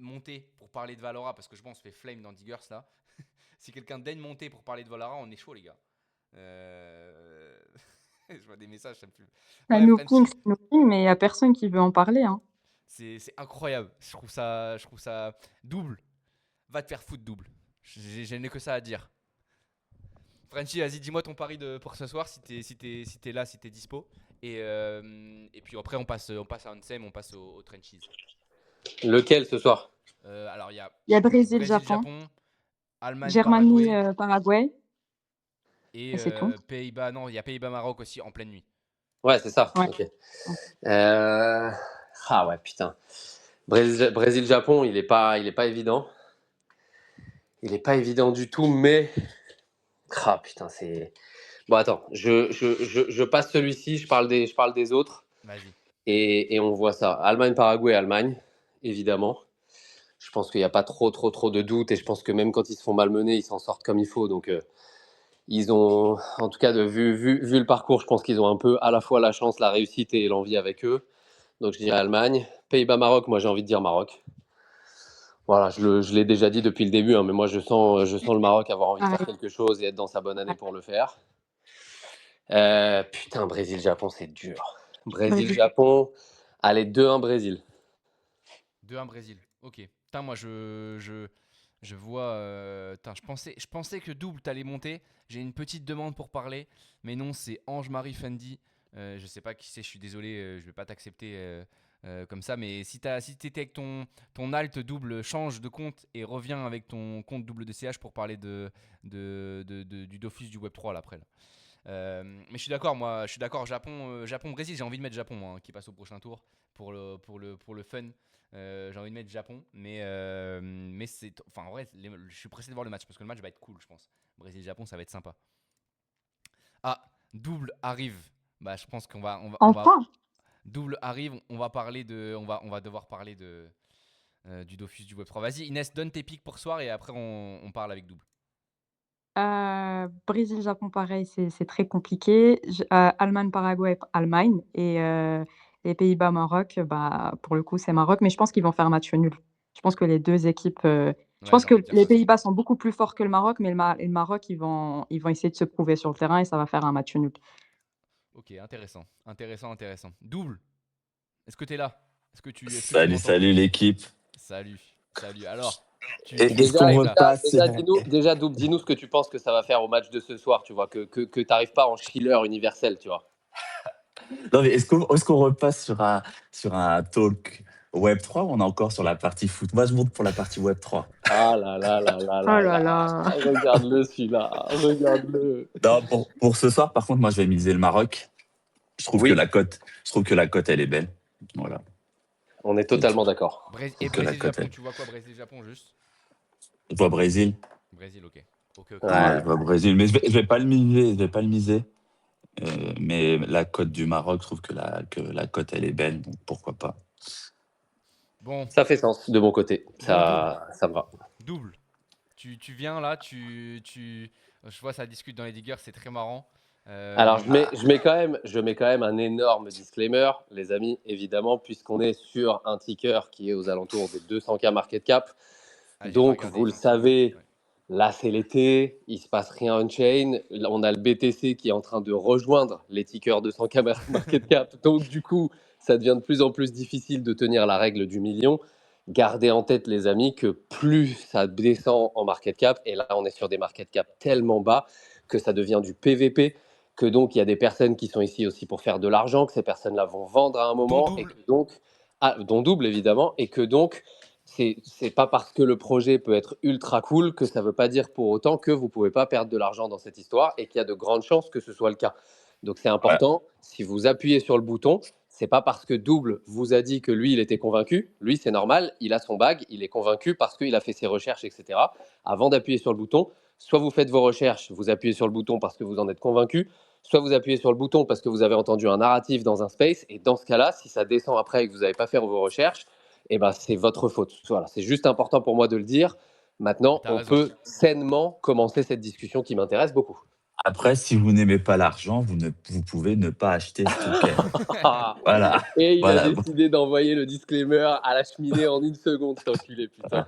monter pour parler de Valora, parce que je pense qu'on se fait flame dans Diggers là. Si quelqu'un daigne monter pour parler de Valora, on est chaud, les gars. Euh, je vois des messages, ça me fait. Ça Bref, nous ping, Frenchy, ça nous ping, mais il n'y a personne qui veut en parler, hein. c'est incroyable. Je trouve ça double. Va te faire foutre double. Je n'ai que ça à dire. Frenchy, vas-y, dis-moi ton pari pour ce soir si t'es là, si t'es dispo. Et puis après, on passe à Ansem, on passe aux trenches. Lequel ce soir? Alors, il y a Il y a Brésil-Japon, Brésil-Japon, Allemagne-Paraguay Germanie-Paraguay, et et c'est tout. Pays-Bas. Non, il y a Pays-Bas-Maroc aussi en pleine nuit. Ouais, c'est ça. Ouais. Ok. Ah ouais, putain. Brésil-Japon, il est pas évident. Il est pas évident du tout, mais ah putain, c'est. Bon, attends, je passe celui-ci, je parle des autres Vas-y. et on voit ça. Allemagne-Paraguay, Allemagne, évidemment. Je pense qu'il n'y a pas trop de doutes et je pense que même quand ils se font malmener, ils s'en sortent comme il faut. Donc, ils ont, en tout cas, vu le parcours, je pense qu'ils ont un peu à la fois la chance, la réussite et l'envie avec eux. Donc, je dirais Allemagne. Pays-Bas-Maroc, moi, j'ai envie de dire Maroc. Voilà, je l'ai déjà dit depuis le début, hein, mais moi, je sens le Maroc avoir envie de faire Pareil. quelque chose et être dans sa bonne année pour le faire. Putain, Brésil-Japon, c'est dur. Brésil. Brésil-Japon, allez, 2-1 Brésil. 2-1 Brésil. Ok. Putain, moi je vois. Putain, je pensais que double t'allais monter. J'ai une petite demande pour parler, mais non, c'est Ange-Marie Fendi. Je sais pas qui c'est, je suis désolé, je vais pas t'accepter comme ça, mais si t'étais avec ton alt double, change de compte et reviens avec ton compte double de CH pour parler du Dofus du Web3 là après. Là. Mais je suis d'accord, moi, je suis d'accord. Japon-Brésil, j'ai envie de mettre Japon, moi, hein, qui passe au prochain tour pour le fun. J'ai envie de mettre Japon, mais enfin, en vrai, je suis pressé de voir le match parce que le match va être cool, je pense. Brésil-Japon, ça va être sympa. Ah, double arrive. Bah, je pense Enfin, double arrive. On va devoir parler du Dofus du Web3. Vas-y, Inès, donne tes pics pour ce soir et après on parle avec double. Brésil-Japon, pareil, c'est très compliqué. Allemagne-Paraguay, Allemagne et les Pays-Bas-Maroc, bah, pour le coup, c'est Maroc, mais je pense qu'ils vont faire match nul. Je pense que les 2 équipes, je Ouais, pense j'ai que envie de dire les ça aussi. Pays-Bas sont beaucoup plus forts que le Maroc, mais le Maroc, ils vont essayer de se prouver sur le terrain et ça va faire un match nul. Ok, intéressant, intéressant, intéressant. Double, est-ce que tu es là? Est-ce que tu Salut, m'entends? salut l'équipe. Salut, salut. Alors, tu Est-ce es qu'on Déjà, prêt là? déjà, repasse? déjà, déjà, Double, dis-nous ce que tu penses que ça va faire au match de ce soir, tu vois, que tu n'arrives pas en chiller universel, tu vois. Non, mais est-ce qu'on repasse sur un talk Web3 ou on est encore sur la partie foot? Moi, je monte pour la partie Web3. Ah là là là là Oh là là là. là. Regarde-le celui-là, regarde-le. Non, pour ce soir, par contre, moi, je vais miser le Maroc. Oui, Je trouve que la cote, elle est belle. Voilà, on est c'est tout. totalement d'accord. Je Et trouve que la cote, Brésil-Japon, elle. tu vois quoi Brésil-Japon juste? Je vois Brésil. Brésil, ok. Ok, ok, ok. Ouais, Ouais. je vois Brésil. Mais je vais pas le miser. Je vais pas le miser. Mais la cote du Maroc, je trouve que la cote, elle est belle. Donc pourquoi pas. Bon, Ça fait sens de mon côté, bon, double. ça me va. Double. Tu viens là, je vois ça discute dans les diggers, c'est très marrant. Alors, Euh, je mets quand même un énorme disclaimer, les amis, évidemment, puisqu'on est sur un ticker qui est aux alentours des 200K market cap. j'ai pas Donc, regardé vous le effectivement. savez, Ouais. Là, c'est l'été, il se passe rien on-chain. Là, on a le BTC qui est en train de rejoindre les tickers de 100K market cap. Donc, du coup, ça devient de plus en plus difficile de tenir la règle du million. Gardez en tête, les amis, que plus ça descend en market cap, et là, on est sur des market cap tellement bas que ça devient du PVP, que donc il y a des personnes qui sont ici aussi pour faire de l'argent, que ces personnes-là vont vendre à un Dont moment, et double. que donc, dont double évidemment, et que donc c'est pas parce que le projet peut être ultra cool que ça veut pas dire pour autant que vous pouvez pas perdre de l'argent dans cette histoire et qu'il y a de grandes chances que ce soit le cas. Donc c'est Ouais. important, si vous appuyez sur le bouton, c'est pas parce que Double vous a dit que lui il était convaincu, lui c'est normal, il a son bag, il est convaincu parce qu'il a fait ses recherches, etc. Avant d'appuyer sur le bouton, soit vous faites vos recherches, vous appuyez sur le bouton parce que vous en êtes convaincu, soit vous appuyez sur le bouton parce que vous avez entendu un narratif dans un space, et dans ce cas-là, si ça descend après et que vous n'avez pas fait vos recherches, eh ben, c'est votre faute. Voilà, c'est juste important pour moi de le dire. Maintenant, T'as on raison. peut sainement commencer cette discussion qui m'intéresse beaucoup. Après, si vous n'aimez pas l'argent, vous pouvez ne pas acheter ce token. Voilà. Et il a Voilà. décidé d'envoyer le disclaimer à la cheminée en une seconde, cet enculé, putain.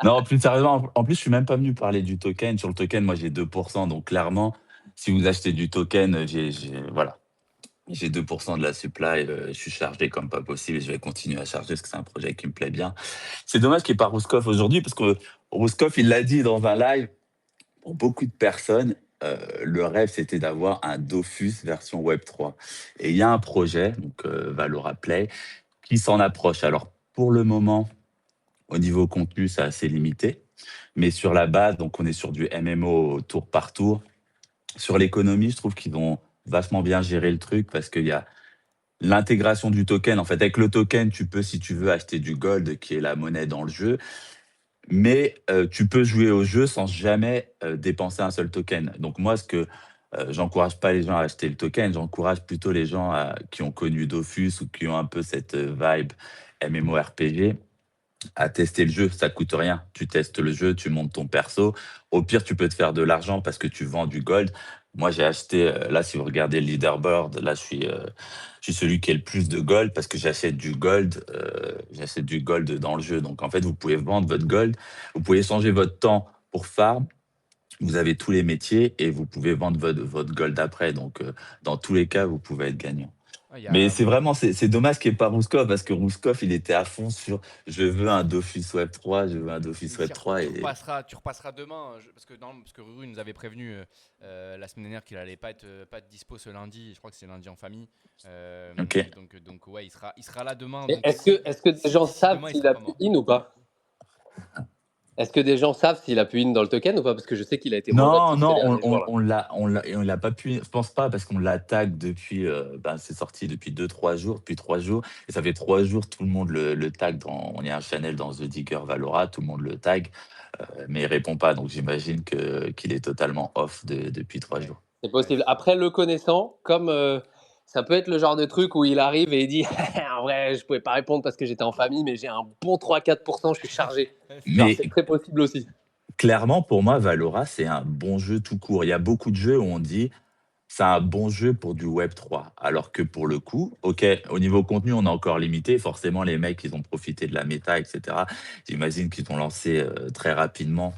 Non, plus sérieusement, en plus, je suis même pas venu parler du token. Sur le token, moi, j'ai 2%. Donc, clairement, si vous achetez du token, voilà. J'ai 2% de la supply. Je suis chargé comme pas possible et je vais continuer à charger parce que c'est un projet qui me plaît bien. C'est dommage qu'il n'y ait pas Rouskov aujourd'hui parce que Rouskov, il l'a dit dans un live, pour beaucoup de personnes, le rêve, c'était d'avoir un Dofus version Web3. Et il y a un projet, donc Valora Play, qui s'en approche. Alors, pour le moment, au niveau contenu, c'est assez limité. Mais sur la base, donc on est sur du MMO tour par tour. Sur l'économie, je trouve qu'ils ont vachement bien géré le truc parce qu'il y a l'intégration du token. En fait, avec le token, tu peux, si tu veux, acheter du gold, qui est la monnaie dans le jeu. Mais tu peux jouer au jeu sans jamais dépenser un seul token. Donc moi, j'encourage pas les gens à acheter le token, j'encourage plutôt les gens qui ont connu Dofus ou qui ont un peu cette vibe MMORPG à tester le jeu. Ça coûte rien. Tu testes le jeu, tu montes ton perso. Au pire, tu peux te faire de l'argent parce que tu vends du gold. Moi, j'ai acheté, là, si vous regardez le leaderboard, là, je suis celui qui a le plus de gold parce que j'achète du gold dans le jeu. Donc, en fait, vous pouvez vendre votre gold, vous pouvez changer votre temps pour farm. Vous avez tous les métiers et vous pouvez vendre votre gold après. Donc, dans tous les cas, vous pouvez être gagnant. Ah, il y Mais a, c'est dommage qu'il n'y ait pas Rouskov parce que Rouskov, il était à fond sur je veux un Dofus Web 3, je veux un Dofus Mais Web 3 et tu repasseras demain, parce que Ruru nous avait prévenu la semaine dernière qu'il allait pas être dispo ce lundi. Je crois que c'est lundi en famille. ok. Donc ouais, il sera là demain. Et Donc est-ce que des gens d'ici savent demain, il s'il sera a pas pu mort. in ou pas? Est-ce que des gens savent s'il a pu in dans le token ou pas? Parce que je sais qu'il a été moins Non, actif ces non, derniers jours là. on l'a pas pu. Je pense pas parce qu'on l'attaque depuis. C'est sorti depuis 2-3 jours, depuis 3 jours, et ça fait 3 jours tout le monde le tag. On y a un channel dans The Digger Valora, tout le monde le tag, mais il répond pas. Donc j'imagine qu'il est totalement off depuis trois Ouais, jours. C'est ouais, possible. Après, le connaissant, comme ça peut être le genre de truc où il arrive et il dit en vrai, je pouvais pas répondre parce que j'étais en famille, mais j'ai un bon 3-4%, je suis chargé. c'est Genre, ça. Mais c'est très possible aussi. clairement, pour moi, Valora, c'est un bon jeu tout court. Il y a beaucoup de jeux où on dit c'est un bon jeu pour du Web 3. Alors que pour le coup, OK, au niveau contenu, on est encore limité. Forcément, les mecs, ils ont profité de la méta, etc. J'imagine qu'ils ont lancé très rapidement.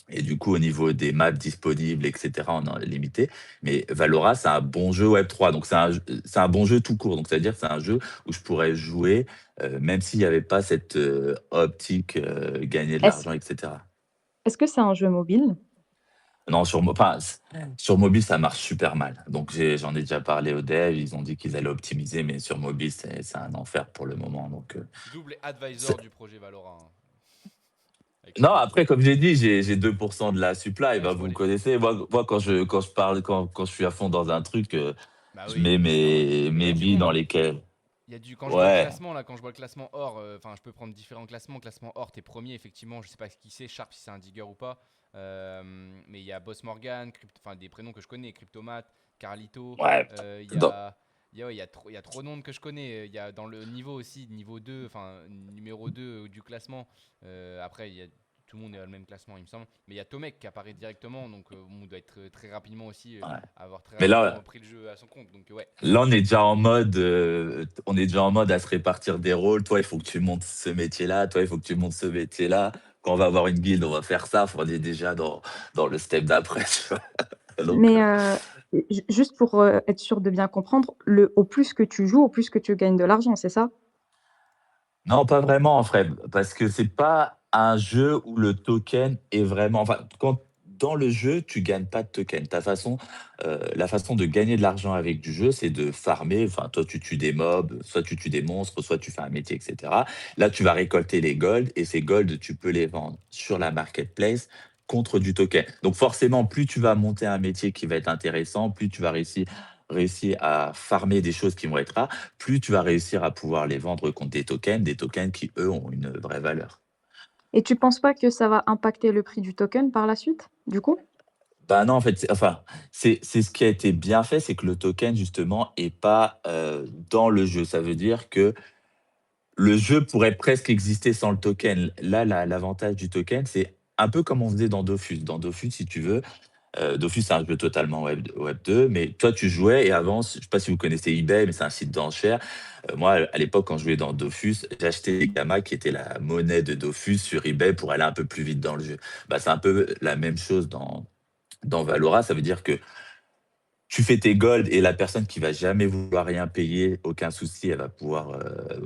Et du coup, au niveau des maps disponibles, etc., on est limité. Mais Valora, c'est un bon jeu Web 3. Donc, c'est un bon jeu tout court. Donc, c'est-à-dire que c'est un jeu où je pourrais jouer, même s'il n'y avait pas cette optique gagner de Est-ce l'argent, etc. est-ce que c'est un jeu mobile? Non, sur mobile, ça marche super mal. Donc, j'en ai déjà parlé aux devs. Ils ont dit qu'ils allaient optimiser, mais sur mobile, c'est un enfer pour le moment. Donc, Double advisor du projet Valorant, hein, avec ce non, post. après, comme j'ai dit, j'ai 2% de la supply. Ouais, Bah, je vous vois me les stats. connaissez. Moi, quand je parle, quand je suis à fond dans un truc, Bah je oui, mets c'est normal. Mais il y a mes du billes dans monde. lesquelles. Quand je vois le Ouais. classement là, quand je vois le classement or, enfin je peux prendre différents classements. Classement or, t'es premier effectivement. Je sais pas qui c'est, Sharp si c'est un digger ou pas. Mais il y a Boss Morgan, enfin des prénoms que je connais, Cryptomat, Carlito. Ouais. Il y Dans- a, il y a trop de noms que je connais. Il y a dans le niveau aussi, niveau 2, enfin numéro 2 du classement. Après il y a tout le monde est dans le même classement, il me semble. Mais il y a Tomek qui apparaît directement, donc on doit être très rapidement aussi, Ouais. avoir très Mais rapidement là, pris le jeu à son compte. Donc ouais. on est déjà en mode à se répartir des rôles. Toi, il faut que tu montes ce métier-là. Toi, il faut que tu montes ce métier-là. Quand on va avoir une guilde, on va faire ça. On est déjà dans le step d'après. Tu vois. Donc, Mais juste pour être sûr de bien comprendre, au plus que tu joues, au plus que tu gagnes de l'argent, c'est ça? non, pas vraiment, en vrai, parce que c'est pas un jeu où le token est vraiment. Enfin, quand dans le jeu, tu gagnes pas de token. La façon de gagner de l'argent avec du jeu, c'est de farmer. Enfin, toi, tu tues des mobs, soit tu tues des monstres, soit tu fais un métier, etc. Là, tu vas récolter les golds et ces golds, tu peux les vendre sur la marketplace contre du token. Donc, forcément, plus tu vas monter un métier qui va être intéressant, plus tu vas réussir à farmer des choses qui vont être rares, plus tu vas réussir à pouvoir les vendre contre des tokens qui, eux, ont une vraie valeur. Et tu penses pas que ça va impacter le prix du token par la suite, du coup? Bah non, en fait, c'est ce qui a été bien fait, c'est que le token, justement, est pas dans le jeu. Ça veut dire que le jeu pourrait presque exister sans le token. Là, l'avantage du token, c'est un peu comme on faisait dans Dofus. Dans Dofus, si tu veux, Dofus, c'est un jeu totalement Web 2, mais toi, tu jouais et avant, je sais pas si vous connaissez eBay, mais c'est un site d'enchères. Moi, à l'époque, quand je jouais dans Dofus, j'achetais des gammas qui étaient la monnaie de Dofus sur eBay pour aller un peu plus vite dans le jeu. Bah, c'est un peu la même chose dans Valora. Ça veut dire que tu fais tes golds et la personne qui va jamais vouloir rien payer, aucun souci, elle va pouvoir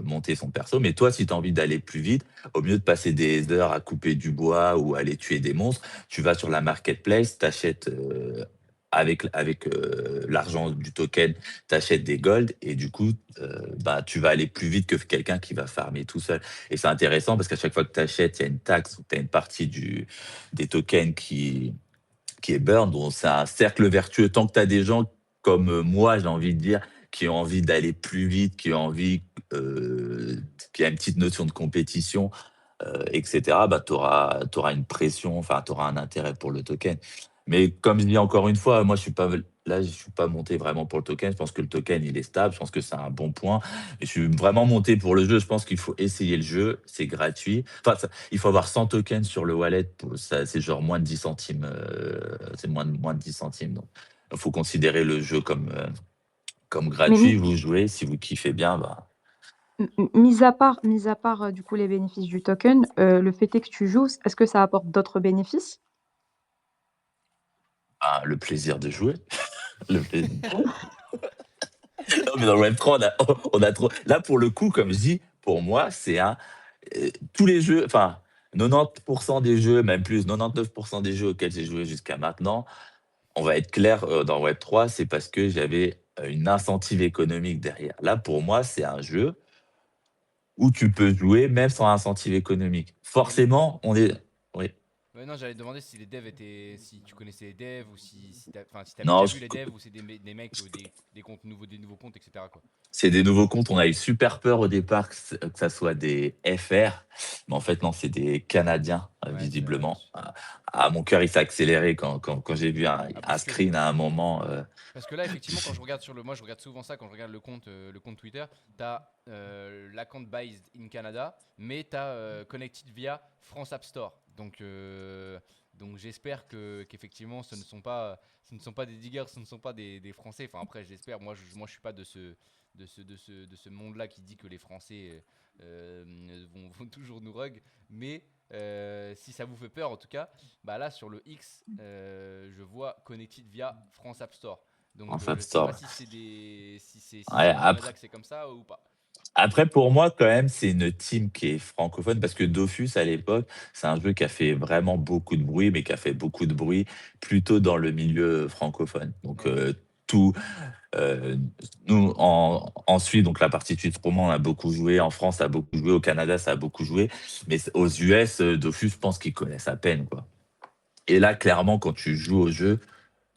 monter son perso. Mais toi, si tu as envie d'aller plus vite, au lieu de passer des heures à couper du bois ou aller tuer des monstres, tu vas sur la marketplace, t'achètes avec l'argent du token, t'achètes des golds et du coup, bah, tu vas aller plus vite que quelqu'un qui va farmer tout seul. Et c'est intéressant parce qu'à chaque fois que tu achètes, il y a une taxe ou tu as une partie des tokens qui est burn. Donc, c'est un cercle vertueux. Tant que tu as des gens comme moi, j'ai envie de dire, qui ont envie d'aller plus vite, qui a une petite notion de compétition, etc., bah, tu auras une pression, enfin, tu auras un intérêt pour le token. Mais comme je dis encore une fois, moi, je suis pas monté vraiment pour le token. Je pense que le token, il est stable. Je pense que c'est un bon point. Et je suis vraiment monté pour le jeu. Je pense qu'il faut essayer le jeu. C'est gratuit. Enfin, il faut avoir 100 tokens sur le wallet. C'est genre moins de 10 centimes. C'est moins de 10 centimes. Donc, il faut considérer le jeu comme Mais gratuit. Vous jouez. Si vous kiffez bien, bah, mis à part du coup les bénéfices du token, le fait est que tu joues, est-ce que ça apporte d'autres bénéfices? bah, le plaisir de jouer. Le plaisir. Non, mais dans le Web3, on a trop. Là, pour le coup, comme je dis, pour moi, c'est tous les jeux, enfin, 90% des jeux, même plus, 99% des jeux auxquels j'ai joué jusqu'à maintenant, on va être clair, dans Web3, c'est parce que j'avais une incentive économique derrière. Là, pour moi, c'est un jeu où tu peux jouer même sans incentive économique. Mais Forcément, on est. Oui. ouais, non, j'allais te demander si les devs étaient, si tu connaissais les devs ou si t'avais Non, déjà vu les devs ou c'est des mecs ou des comptes nouveaux, des nouveaux comptes, etc. quoi. c'est des nouveaux comptes. On a eu super peur au départ que ça soit des FR, mais en fait non, c'est des Canadiens Ouais, visiblement. Mon cœur il s'est accéléré quand j'ai vu un parce que screen à un moment. Parce que là, effectivement, quand je regarde moi, je regarde souvent ça quand je regarde le compte Twitter. T'as l'account based in Canada, mais t'as connected via France App Store. Donc j'espère qu'effectivement, ce ne sont pas des diggers, ce ne sont pas des Français. Enfin après, j'espère. Moi, je suis pas de ce monde-là qui dit que les Français vont toujours nous rug. Mais si ça vous fait peur, en tout cas, bah là sur le X, je vois connected via France App Store. Donc Enfin, je sais pas store. si Ouais, c'est au Canada que c'est comme ça ou pas. après, pour moi, quand même, c'est une team qui est francophone parce que Dofus, à l'époque, c'est un jeu qui a fait vraiment beaucoup de bruit, mais qui a fait beaucoup de bruit plutôt dans le milieu francophone. Donc, Ok. tout, euh, nous, en Suisse, donc la partie suisse romande a beaucoup joué, en France, ça a beaucoup joué, au Canada, ça a beaucoup joué, mais aux US, Dofus, je pense qu'ils connaissent à peine, quoi. Et là, clairement, quand tu joues au jeu,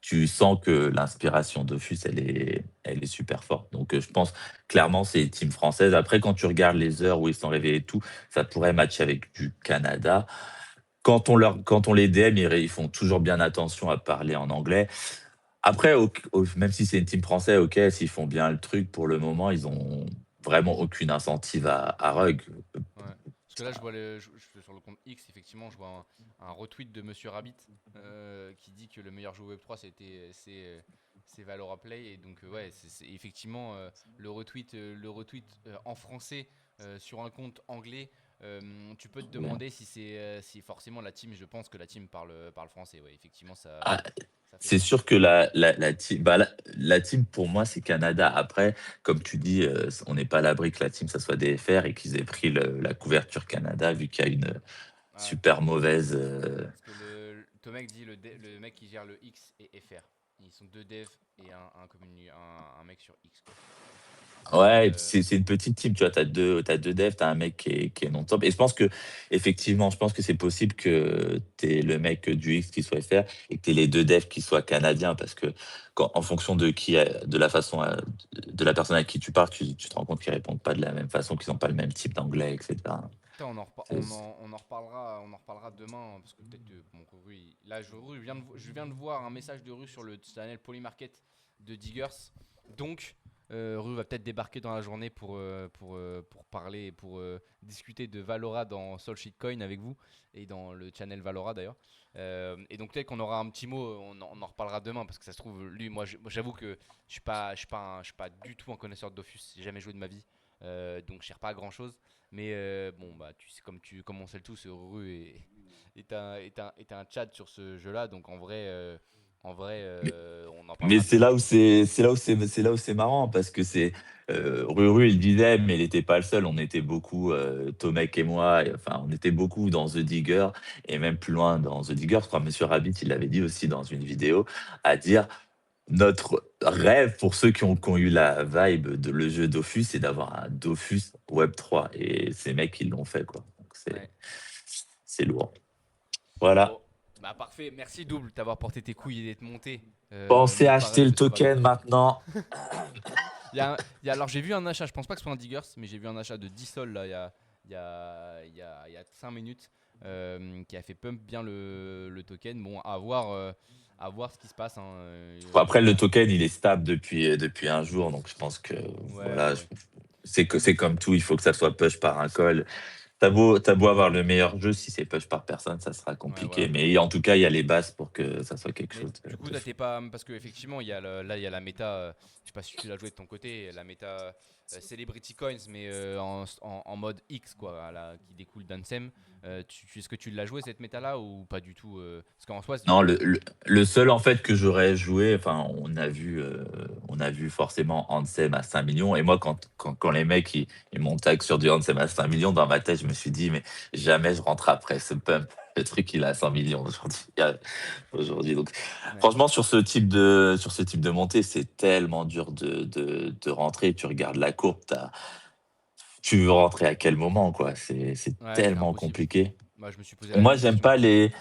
tu sens que l'inspiration Dofus, elle est super forte. Donc, je pense clairement, c'est une team française. Après, quand tu regardes les heures où ils sont réveillés et tout, ça pourrait matcher avec du Canada. Quand on les DM, ils font toujours bien attention à parler en anglais. Après, même si c'est une team française, ok, s'ils font bien le truc, pour le moment, ils ont vraiment aucune incentive à rug. Ouais. Parce que là, je vois sur le compte X, effectivement, je vois un retweet de Monsieur Rabbit qui dit que le meilleur jeu Web3 c'est Valora Play. Et donc, ouais, c'est effectivement le retweet en français sur un compte anglais. Tu peux te demander si forcément la team, je pense que la team parle français. Ouais, effectivement, Ah, ça fait c'est sens. sûr que la team, bah, la team, pour moi, c'est Canada. Après, comme tu dis, on n'est pas à l'abri que la team, ça soit DFR et qu'ils aient pris la couverture Canada, vu qu'il y a une Ah, super mauvaise. parce que Tomek dit le mec qui gère le X et FR. Ils sont deux devs et un mec sur X, quoi. Ouais, et puis Euh, c'est une petite team, tu vois, t'as deux devs, t'as un mec qui est non top. Et je pense que, effectivement, je pense que c'est possible que t'aies le mec du X qui soit FR et que t'aies les deux devs qui soient canadiens, parce que en fonction de de la façon, de la personne à qui tu parles, tu te rends compte qu'ils répondent pas de la même façon, qu'ils n'ont pas le même type d'anglais, etc. Putain, C'est- on en reparlera demain, hein, parce que peut-être que bon, Rui, là je viens de voir un message de Rue sur le channel Polymarket de Diggers. Donc Rue va peut-être débarquer dans la journée pour parler et pour discuter de Valora dans Soulshit Coin avec vous et dans le channel Valora d'ailleurs. Et donc peut-être qu'on aura un petit mot, on en reparlera demain, parce que ça se trouve lui, moi j'avoue que je suis pas du tout un connaisseur de Dofus, j'ai jamais joué de ma vie. Donc je sers pas à grand chose. Mais bon, bah, tu sais, comme on sait le tous, Rue est un chat sur ce jeu-là. Donc en vrai, on en Mais parlera demain. c'est là où c'est marrant, parce que c'est Ruru, il disait, mais il n'était pas le seul. On était beaucoup, Tomek et moi, enfin on était beaucoup dans The Digger, et même plus loin dans The Digger. Je crois Monsieur Rabbit, il l'avait dit aussi dans une vidéo, à dire notre rêve pour ceux qui ont eu la vibe de le jeu Dofus, c'est d'avoir un Dofus Web3, et ces mecs ils l'ont fait, quoi. Donc Ouais. c'est lourd. Voilà. Bon, bah parfait. Merci Double d'avoir porté tes couilles et d'être monté Pensez nous à parler acheter de le ce token Valora. maintenant. Alors j'ai vu un achat, je pense pas que ce soit un Diggers, mais j'ai vu un achat de 10 sols là, il y a 5 minutes, qui a fait pump bien le token. Bon, à voir ce qui se passe, hein. Bon, après, le Là, token, il est stable depuis un jour, donc je pense que ouais, ouais, voilà, ouais. c'est comme tout, il faut que ça soit push par un call. T'as beau avoir le meilleur jeu, si c'est push par personne, ça sera Ouais, compliqué. voilà. Mais en tout cas, il y a les bases pour que ça soit quelque Mais chose du coup, de toi, fou. t'es pas. Parce qu'effectivement, là, il y a la méta. Je sais pas si tu l'as joué de ton côté, la méta Celebrity Coins, mais en mode X, quoi, là, qui découle d'Ansem. Est-ce que tu l'as joué cette méta-là ou pas du tout Parce qu'en soi, Non, le seul en fait que j'aurais joué, enfin, on a vu forcément Ansem à 5 millions. Et moi, quand les mecs ils m'ont tag sur du Ansem à 5 millions, dans ma tête, je me suis dit, mais jamais je rentre après ce pump. Le truc, il est à 100 millions aujourd'hui. Donc, ouais. franchement, sur ce type de montée, c'est tellement dur de rentrer. Tu regardes la courbe, tu veux rentrer à quel moment, quoi. C'est Ouais, c'est tellement impossible. compliqué. Moi, je me suis posé la Moi, même question.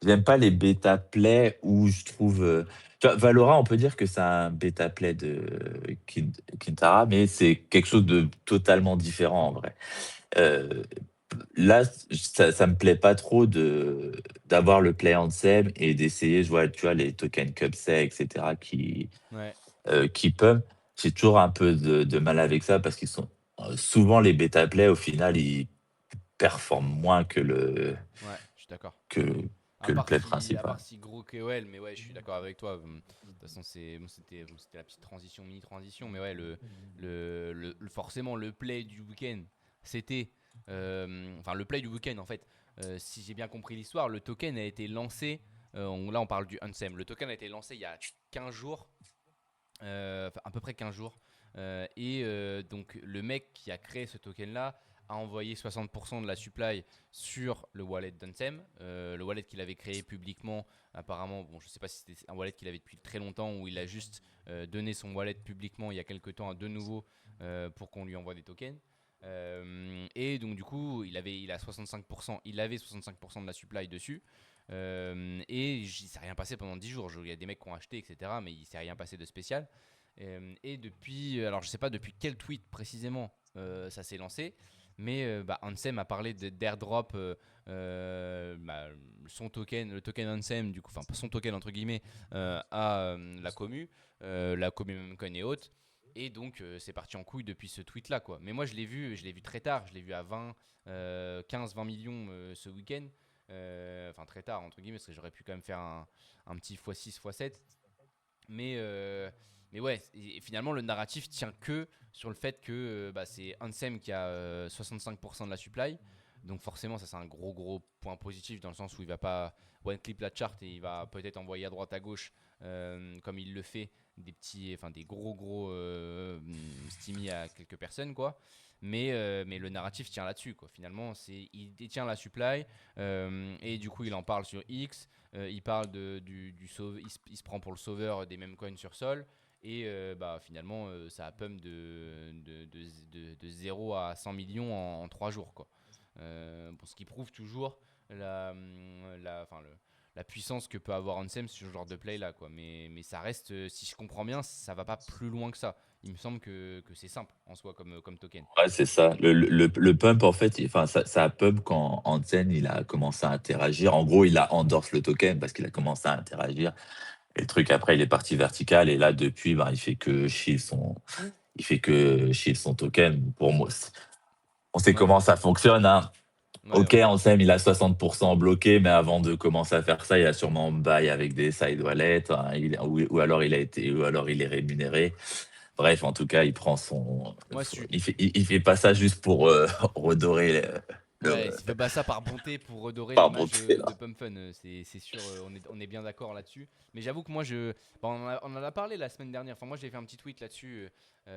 j'aime pas les bêta plays où je trouve. Tu vois, Valorant, on peut dire que c'est un bêta play de Kintara, mais c'est quelque chose de totalement différent en vrai. Euh, Là, ça me plaît pas trop d'avoir le play Ansem et d'essayer, je vois, tu vois, les tokens Cubsec, etc., Ouais, qui pump. J'ai toujours un peu de mal avec ça, parce qu'ils sont souvent les bêta plays, au final, ils performent moins ouais, je suis d'accord. que, À que le part play si, à principal. part si gros KOL, mais ouais, je suis d'accord avec toi. De toute façon, c'était la petite transition, mini transition, mais ouais, forcément le play du week-end, c'était, enfin le play du week-end en fait. Si j'ai bien compris l'histoire, le token a été lancé. Là, on parle du Unsem. Le token a été lancé il y a 15 jours, enfin, à peu près 15 jours. Et donc, le mec qui a créé ce token-là a envoyé 60% de la supply sur le wallet d'Unsem, le wallet qu'il avait créé publiquement. Apparemment, bon, je ne sais pas si c'était un wallet qu'il avait depuis très longtemps ou il a juste donné son wallet publiquement il y a quelques temps à de nouveau pour qu'on lui envoie des tokens. Et donc, du coup, il avait 65% de la supply dessus. Et il s'est rien passé pendant 10 jours. Il y a des mecs qui ont acheté, etc. Mais il s'est rien passé de spécial. Et depuis, alors je sais pas depuis quel tweet précisément ça s'est lancé, mais Ansem a parlé d'airdrop bah, le token Ansem, du coup, enfin son token entre guillemets, à la commu Memcoin et autres. Et donc, c'est parti en couille depuis ce tweet-là, quoi. Mais moi, je l'ai vu très tard. Je l'ai vu à 15-20 millions ce week-end. Enfin, très tard, entre guillemets, parce que j'aurais pu quand même faire un petit x6, x7. Mais, mais ouais, et finalement, le narratif tient que sur le fait que c'est Ansem qui a 65% de la supply. Donc forcément, ça c'est un gros point positif dans le sens où il va pas one clip la chart et il va peut-être envoyer à droite à gauche comme il le fait des gros steamy à quelques personnes quoi. Mais le narratif tient là-dessus quoi. Finalement, il détient la supply et du coup il en parle sur X. Il parle du il se prend pour le sauveur des mêmes coins sur Sol. Et finalement, ça a pump de 0 à 100 millions en 3 jours. Quoi. Ce qui prouve toujours la puissance que peut avoir Ansem sur ce genre de play là. Quoi. Mais ça reste, si je comprends bien, ça va pas plus loin que ça. Il me semble que c'est simple en soi comme token. Ouais, c'est ça. Le pump, en fait, enfin, ça a pump quand Hansen il a commencé à interagir. En gros, il a endorse le token parce qu'il a commencé à interagir. Et le truc, après, il est parti vertical. Et là, depuis, il fait que shield son token. Pour moi, on sait Ouais, comment ça fonctionne. Hein. Ok, ouais. Ansem, il a 60% bloqué, mais avant de commencer à faire ça, il a sûrement buy avec des side wallets, hein, ou alors il est rémunéré. Bref, en tout cas, il prend son. Moi, Il fait pas ça juste pour redorer ouais, il fait pas ça par bonté pour redorer par l'image bonté, de là. Pump Fun, c'est sûr, on est bien d'accord là-dessus. Mais j'avoue que moi, on en a parlé la semaine dernière. Enfin, moi, j'ai fait un petit tweet là-dessus. Il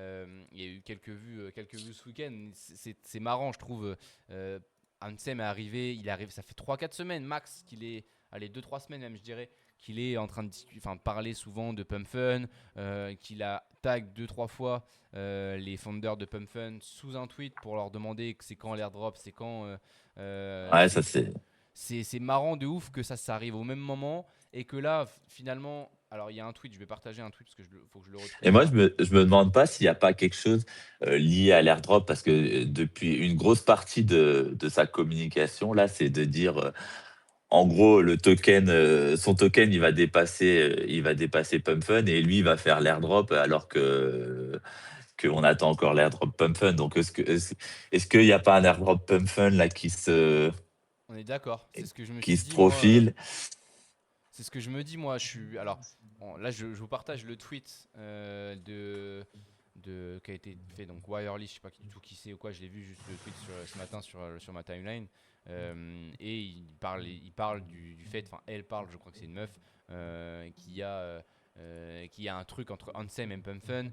y a eu quelques vues ce week-end. C'est marrant, je trouve. Ansem est arrivé, ça fait 3-4 semaines max qu'il est, allez 2-3 semaines même je dirais, qu'il est en train de parler souvent de Pump Fun, qu'il a tag 2-3 fois les founders de Pump Fun sous un tweet pour leur demander que c'est quand l'airdrop, c'est quand Ouais, ça c'est. c'est marrant de ouf que ça arrive au même moment et que là finalement, alors il y a un tweet, je vais partager un tweet parce que faut que je le retrouve Et moi, là. je me demande pas s'il n'y a pas quelque chose lié à l'airdrop, parce que depuis une grosse partie de sa communication, là, c'est de dire, en gros, son token, il va dépasser Pump Fun et lui, il va faire l'airdrop alors qu'on attend encore l'airdrop Pump Fun. Donc, est-ce qu'il n'y a pas un airdrop Pump Fun là On est d'accord, c'est ce que je me qui suis se dit moi. profile? C'est ce que je me dis, moi. Alors, là, je vous partage le tweet qui a été fait. Donc, Wirely, je sais pas du tout qui c'est ou quoi. Je l'ai vu juste le tweet ce matin sur ma timeline. Et il parle du fait, enfin, elle parle, je crois que c'est une meuf, qu'il y a un truc entre Ansem et Pump Fun,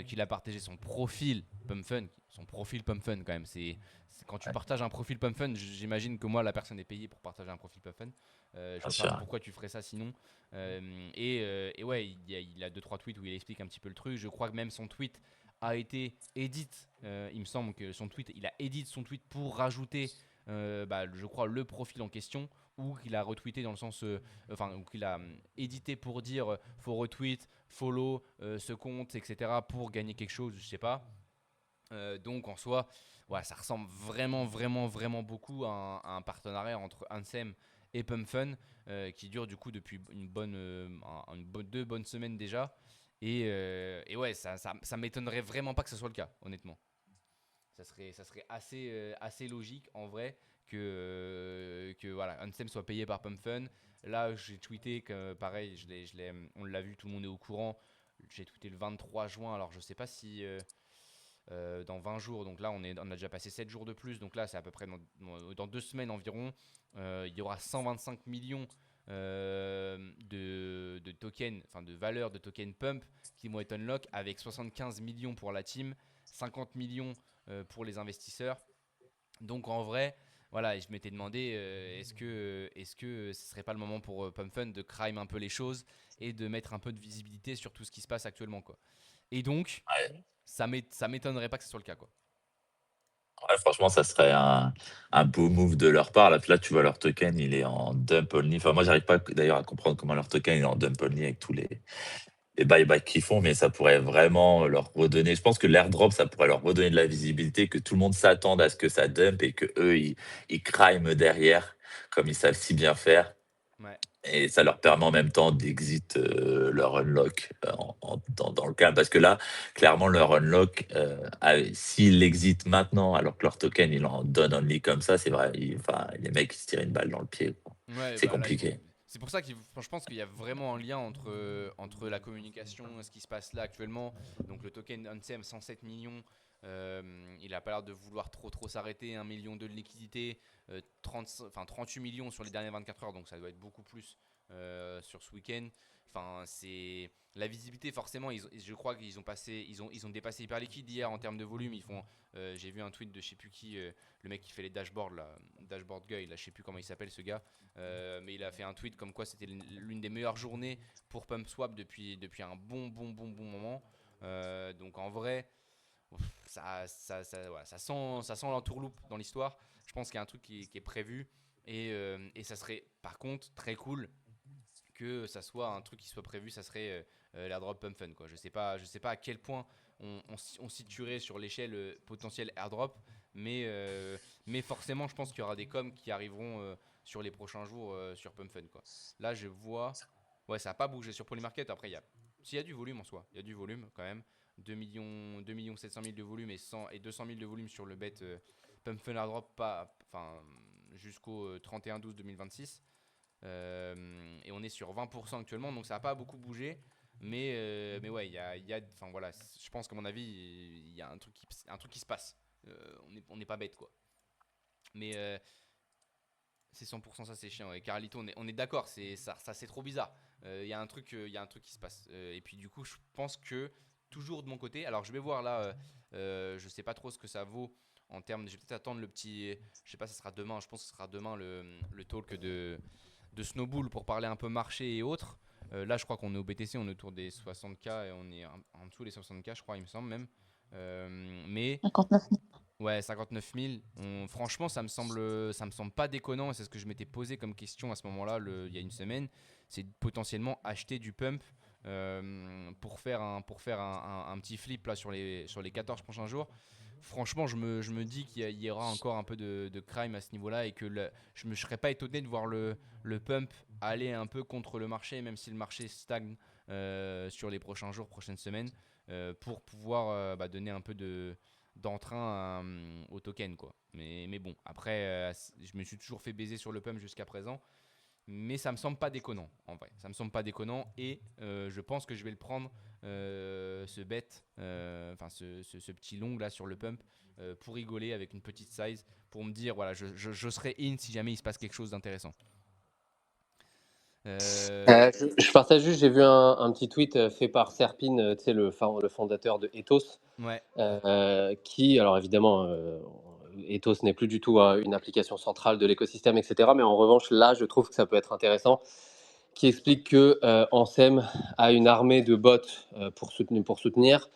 qu'il a partagé son profil Pump Fun. Son profil Pump Fun, quand même. Quand tu partages un profil Pump Fun, j'imagine que moi, la personne est payée pour partager un profil Pump Fun. Je Bien vois pas sûr. pourquoi tu ferais ça sinon. Et ouais, il a 2-3 tweets où il explique un petit peu le truc. Je crois que même son tweet a été edit. Il me semble que il a edit son tweet pour rajouter, je crois, le profil en question, ou qu'il a retweeté dans le sens, ou qu'il a édité pour dire faut retweet, follow ce compte, etc. pour gagner quelque chose, je sais pas. Donc en soi, ouais, ça ressemble vraiment beaucoup à un partenariat entre Ansem et Pump Fun qui dure du coup depuis deux bonnes semaines déjà. Et ouais, ça m'étonnerait vraiment pas que ce soit le cas, honnêtement. Ça serait assez logique en vrai que voilà, Ansem soit payé par Pump Fun. Là, j'ai tweeté que pareil, on l'a vu, tout le monde est au courant. J'ai tweeté le 23 juin, alors je sais pas si dans 20 jours, donc là on a déjà passé 7 jours de plus, donc là c'est à peu près dans 2 semaines environ, il y aura 125 millions de tokens, enfin de valeur de tokens pump qui vont être unlock, avec 75 millions pour la team, 50 millions pour les investisseurs. Donc en vrai, voilà, je m'étais demandé est-ce que ce serait pas le moment pour Pump Fun de crime un peu les choses et de mettre un peu de visibilité sur tout ce qui se passe actuellement, quoi. Et donc, Ouais. ça m'étonnerait pas que ce soit le cas, quoi. Ouais, franchement, ça serait un beau move de leur part. Là, tu vois, leur token, il est en dump only. Enfin, moi, j'arrive pas d'ailleurs à comprendre comment leur token il est en dump only avec tous les buybacks qu'ils font, mais ça pourrait vraiment leur redonner. Je pense que l'airdrop, ça pourrait leur redonner de la visibilité, que tout le monde s'attende à ce que ça dump et que eux, ils criment derrière, comme ils savent si bien faire. Ouais. Et ça leur permet en même temps d'exit leur unlock dans le cas. Parce que là, clairement, leur unlock, s'ils l'exit maintenant, alors que leur token, il en donne only comme ça, c'est vrai. Enfin, les mecs, ils se tirent une balle dans le pied, quoi. Ouais, C'est bah là, compliqué. c'est pour ça que je pense qu'il y a vraiment un lien entre la communication, ce qui se passe là actuellement. Donc le token Ansem, 107 millions, il a pas l'air de vouloir trop s'arrêter. 1 million de liquidité, 38 millions sur les dernières 24 heures, donc ça doit être beaucoup plus sur ce week-end. Enfin, c'est la visibilité forcément. Je crois qu'ils ils ont dépassé Hyper Liquide hier en termes de volume. J'ai vu un tweet de je sais plus qui, le mec qui fait les dashboards là, dashboard guy, là, je sais plus comment il s'appelle ce gars. Mais il a fait un tweet comme quoi c'était l'une des meilleures journées pour PumpSwap depuis un bon moment. Donc en vrai, voilà, ça sent l'entourloupe dans l'histoire. Je pense qu'il y a un truc qui est prévu. Et ça serait par contre très cool que ça soit un truc qui soit prévu. Ça serait l'airdrop Pump Fun, quoi. Je sais pas à quel point on situerait sur l'échelle potentielle airdrop. Mais forcément, je pense qu'il y aura des coms qui arriveront sur les prochains jours sur Pump Fun, quoi. Là, je vois. Ouais, ça n'a pas bougé sur Polymarket. Après, s'il y a du volume en soi, il y a du volume quand même. 2 millions 700 000 de volume et 200 000 de volume sur le bet Pump Fun Airdrop jusqu'au 31/12/2026. Et on est sur 20% actuellement, donc ça n'a pas beaucoup bougé. Mais ouais, enfin voilà, je pense qu'à mon avis, il y a un truc qui se passe. On n'est pas bête, quoi. Mais c'est 100% ça, c'est chiant. Et Carlito, on est d'accord, ça c'est trop bizarre. Il y a un truc qui se passe. Et puis du coup, je pense que toujours de mon côté, alors je vais voir là, je sais pas trop ce que ça vaut en termes. Je vais peut-être attendre le petit, je sais pas, ça sera demain. Je pense que ce sera demain le talk de Snowbull pour parler un peu marché et autres. Là, je crois qu'on est au BTC, on est autour des 60K et on est en dessous des 60K, je crois, il me semble même. Mais 59 000. ouais, 59 000. Franchement, ça me semble pas déconnant. Et c'est ce que je m'étais posé comme question à ce moment-là, il y a une semaine. C'est potentiellement acheter du pump pour faire un petit flip là sur les 14 prochains jours. Franchement, je me dis qu'il y aura encore un peu de crime à ce niveau-là et que je ne serais pas étonné de voir le pump aller un peu contre le marché, même si le marché stagne sur les prochains jours, prochaines semaines, pour pouvoir donner un peu d'entrain au token, quoi. Mais bon, après, je me suis toujours fait baiser sur le pump jusqu'à présent. Mais ça me semble pas déconnant, en vrai. Ça me semble pas déconnant et je pense que je vais le prendre, ce bet, ce petit long là sur le pump, pour rigoler avec une petite size, pour me dire, voilà, je serai in si jamais il se passe quelque chose d'intéressant. Je partage juste, j'ai vu un petit tweet fait par Serpin, tu sais, le fondateur de Ethos, Ouais, qui, alors évidemment, Ethos n'est plus du tout une application centrale de l'écosystème, etc. Mais en revanche, là, je trouve que ça peut être intéressant, qui explique que Ansem a une armée de bots pour soutenir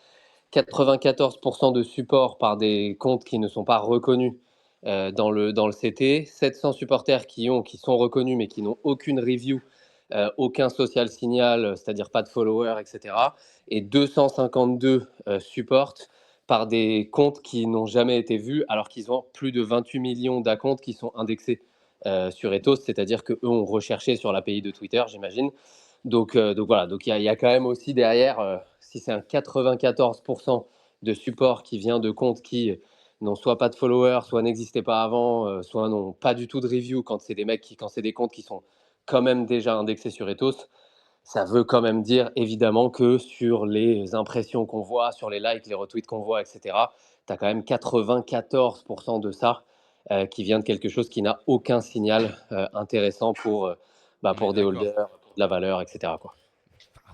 94% de support par des comptes qui ne sont pas reconnus dans le CT, 700 supporters qui sont reconnus mais qui n'ont aucune review, aucun social signal, c'est-à-dire pas de followers, etc. Et 252 supports par des comptes qui n'ont jamais été vus alors qu'ils ont plus de 28 millions d'accounts qui sont indexés sur Ethos, c'est-à-dire qu'eux ont recherché sur l'API de Twitter, j'imagine. Donc voilà, donc il y a quand même aussi derrière, si c'est un 94% de support qui vient de comptes qui n'ont soit pas de followers, soit n'existaient pas avant, soit n'ont pas du tout de review quand c'est des comptes qui sont quand même déjà indexés sur Ethos, ça veut quand même dire évidemment que sur les impressions qu'on voit, sur les likes, les retweets qu'on voit, etc., tu as quand même 94% de ça qui vient de quelque chose qui n'a aucun signal intéressant on est pour des d'accord. holders, pour de la valeur, etc., quoi.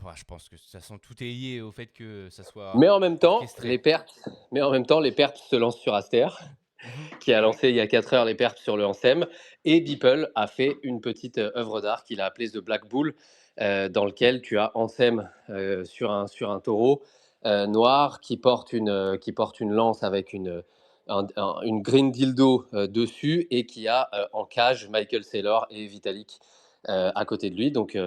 Ouais, je pense que de toute façon, tout est lié au fait que ça soit Mais en même temps, orchestré. les pertes se lancent sur Aster, Mhm. qui a lancé il y a 4 heures les pertes sur le Ansem, et Beeple a fait une petite œuvre d'art qu'il a appelée The Black Bull, dans lequel tu as Ansem sur un taureau noir qui porte une lance avec une green dildo dessus, et qui a en cage Michael Saylor et Vitalik à côté de lui. Donc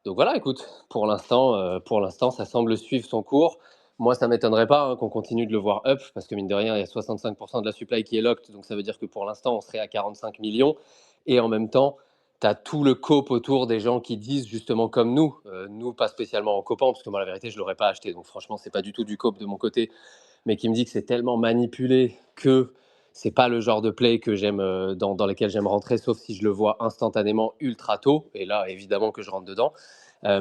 voilà, écoute, pour l'instant, ça semble suivre son cours. Moi, ça ne m'étonnerait pas qu'on continue de le voir up, parce que mine de rien, il y a 65% de la supply qui est locked, donc ça veut dire que pour l'instant, on serait à 45 millions. Et en même temps, tu as tout le cope autour des gens qui disent justement comme nous, nous pas spécialement en copant, parce que moi la vérité je ne l'aurais pas acheté, donc franchement c'est pas du tout du cope de mon côté, mais qui me dit que c'est tellement manipulé que c'est pas le genre de play que j'aime, dans lesquels j'aime rentrer, sauf si je le vois instantanément ultra tôt, et là évidemment que je rentre dedans.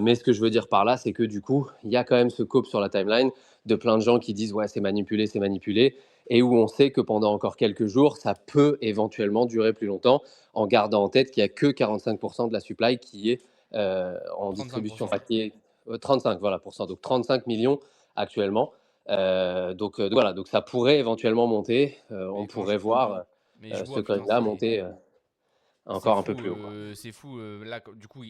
Mais ce que je veux dire par là, c'est que du coup, il y a quand même ce cope sur la timeline de plein de gens qui disent ouais, c'est manipulé, et où on sait que pendant encore quelques jours, ça peut éventuellement durer plus longtemps, en gardant en tête qu'il n'y a que 45% de la supply qui est en distribution, 35%. enfin, qui est 35, voilà, donc 35 millions actuellement. Voilà, donc ça pourrait éventuellement monter. On Mais quand pourrait voir mais je ce vois, putain, coin-là monter c'est encore un peu fou, plus haut, quoi. c'est fou. Là, du coup,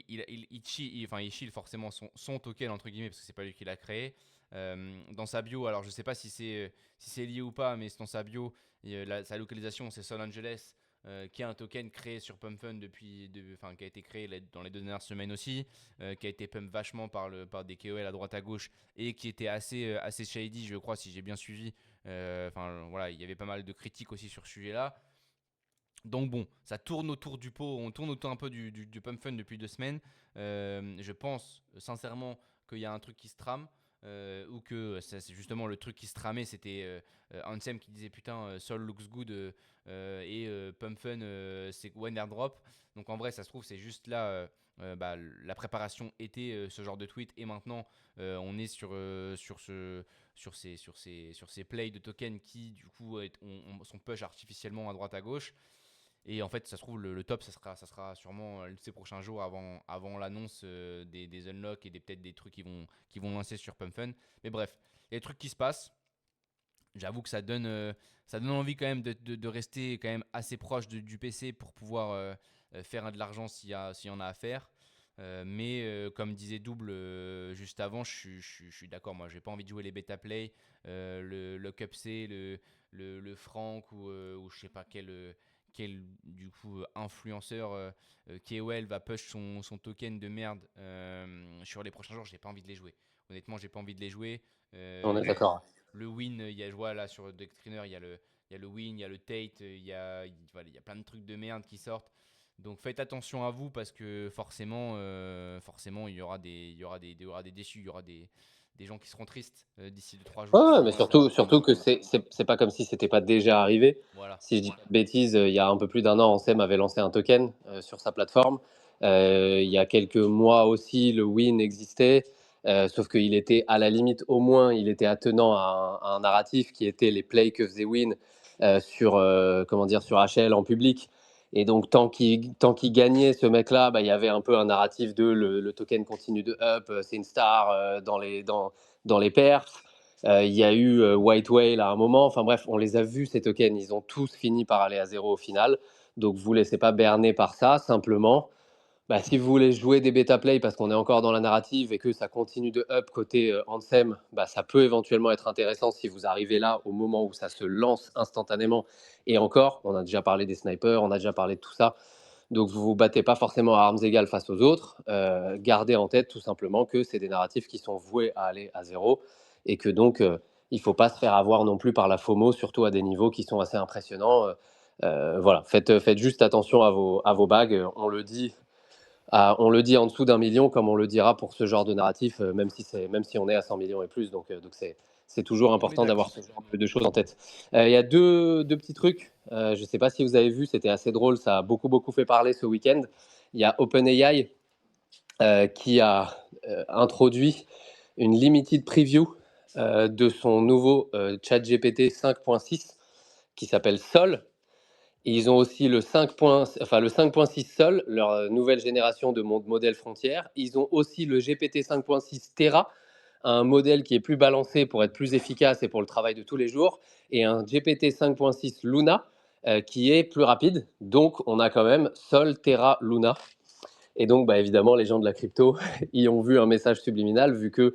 enfin, il shield forcément son token entre guillemets parce que c'est pas lui qui l'a créé. Dans sa bio, alors je sais pas si c'est lié ou pas, mais dans sa bio, sa localisation c'est Sol Angeles, qui est un token créé sur PumpFun enfin qui a été créé dans les 2 dernières semaines aussi, qui a été pump vachement par des KOL à droite à gauche et qui était assez shady, je crois, si j'ai bien suivi. Enfin voilà, il y avait pas mal de critiques aussi sur ce sujet-là. Donc bon, ça tourne autour du pot, on tourne autour un peu du pump fun depuis 2 semaines. Je pense sincèrement qu'il y a un truc qui se trame, ou que c'est justement le truc qui se tramait, c'était Ansem qui disait putain, Sol looks good, et pump fun c'est one airdrop. Donc en vrai, ça se trouve, c'est juste là la préparation était ce genre de tweet, et maintenant on est sur ces plays de tokens qui du coup sont push artificiellement à droite à gauche. Et en fait, ça se trouve, le top, ça sera sûrement ces prochains jours avant l'annonce des unlocks et peut-être des trucs qui vont lancer sur PumpFun. Mais bref, il y a des trucs qui se passent. J'avoue que ça donne envie quand même de rester quand même assez proche du PC pour pouvoir faire de l'argent s'il y en a à faire. Mais comme disait Double juste avant, je suis d'accord. Moi, j'ai pas envie de jouer les bêta play, le Cup C, le Frank ou je sais pas quel du coup influenceur KOL va push son token de merde sur les prochains jours. J'ai pas envie de les jouer. Honnêtement, j'ai pas envie de les jouer. On est d'accord. Le win, je vois là sur Deck Trainer, il y a le win, il y a le Tate, voilà, il y a plein de trucs de merde qui sortent. Donc faites attention à vous parce que forcément il y aura des déçus, il y aura des gens qui seront tristes d'ici 2-3 jours. Ouais, mais surtout que c'est pas comme si c'était pas déjà arrivé. Voilà. Si je dis pas de bêtises, il y a un peu plus d'un an, Ansem avait lancé un token sur sa plateforme. Il y a quelques mois aussi, le Win existait, sauf qu'il était à la limite, au moins, il était attenant à un narratif qui était les plays que faisait Win comment dire, sur HL en public. Et donc, tant qu'il gagnait ce mec-là, bah, il y avait un peu un narratif de le token continue de up, c'est une star dans les perfs. Il y a eu White Whale à un moment. Enfin bref, on les a vus, ces tokens. Ils ont tous fini par aller à zéro au final. Donc, vous ne laissez pas berner par ça. Simplement, si vous voulez jouer des bêta play parce qu'on est encore dans la narrative et que ça continue de up côté Ansem, ça peut éventuellement être intéressant si vous arrivez là au moment où ça se lance instantanément. Et encore, on a déjà parlé des snipers, on a déjà parlé de tout ça. Donc vous ne vous battez pas forcément à armes égales face aux autres. Gardez en tête tout simplement que c'est des narratifs qui sont voués à aller à zéro et que donc il ne faut pas se faire avoir non plus par la FOMO, surtout à des niveaux qui sont assez impressionnants. Voilà, faites juste attention à vos bagues. On le dit en dessous d'1 million, comme on le dira pour ce genre de narratif, même si on est à 100 millions et plus. Donc c'est toujours important d'avoir ce genre de choses en tête. Il y a deux petits trucs. Je ne sais pas si vous avez vu, c'était assez drôle. Ça a beaucoup fait parler ce week-end. Il y a OpenAI qui a introduit une limited preview de son nouveau ChatGPT 5.6 qui s'appelle Sol. Et ils ont aussi le 5.6 Sol, leur nouvelle génération de modèle frontière. Ils ont aussi le GPT 5.6 Terra, un modèle qui est plus balancé pour être plus efficace et pour le travail de tous les jours, et un GPT 5.6 Luna qui est plus rapide. Donc, on a quand même Sol, Terra, Luna. Et donc, évidemment, les gens de la crypto y ont vu un message subliminal, vu que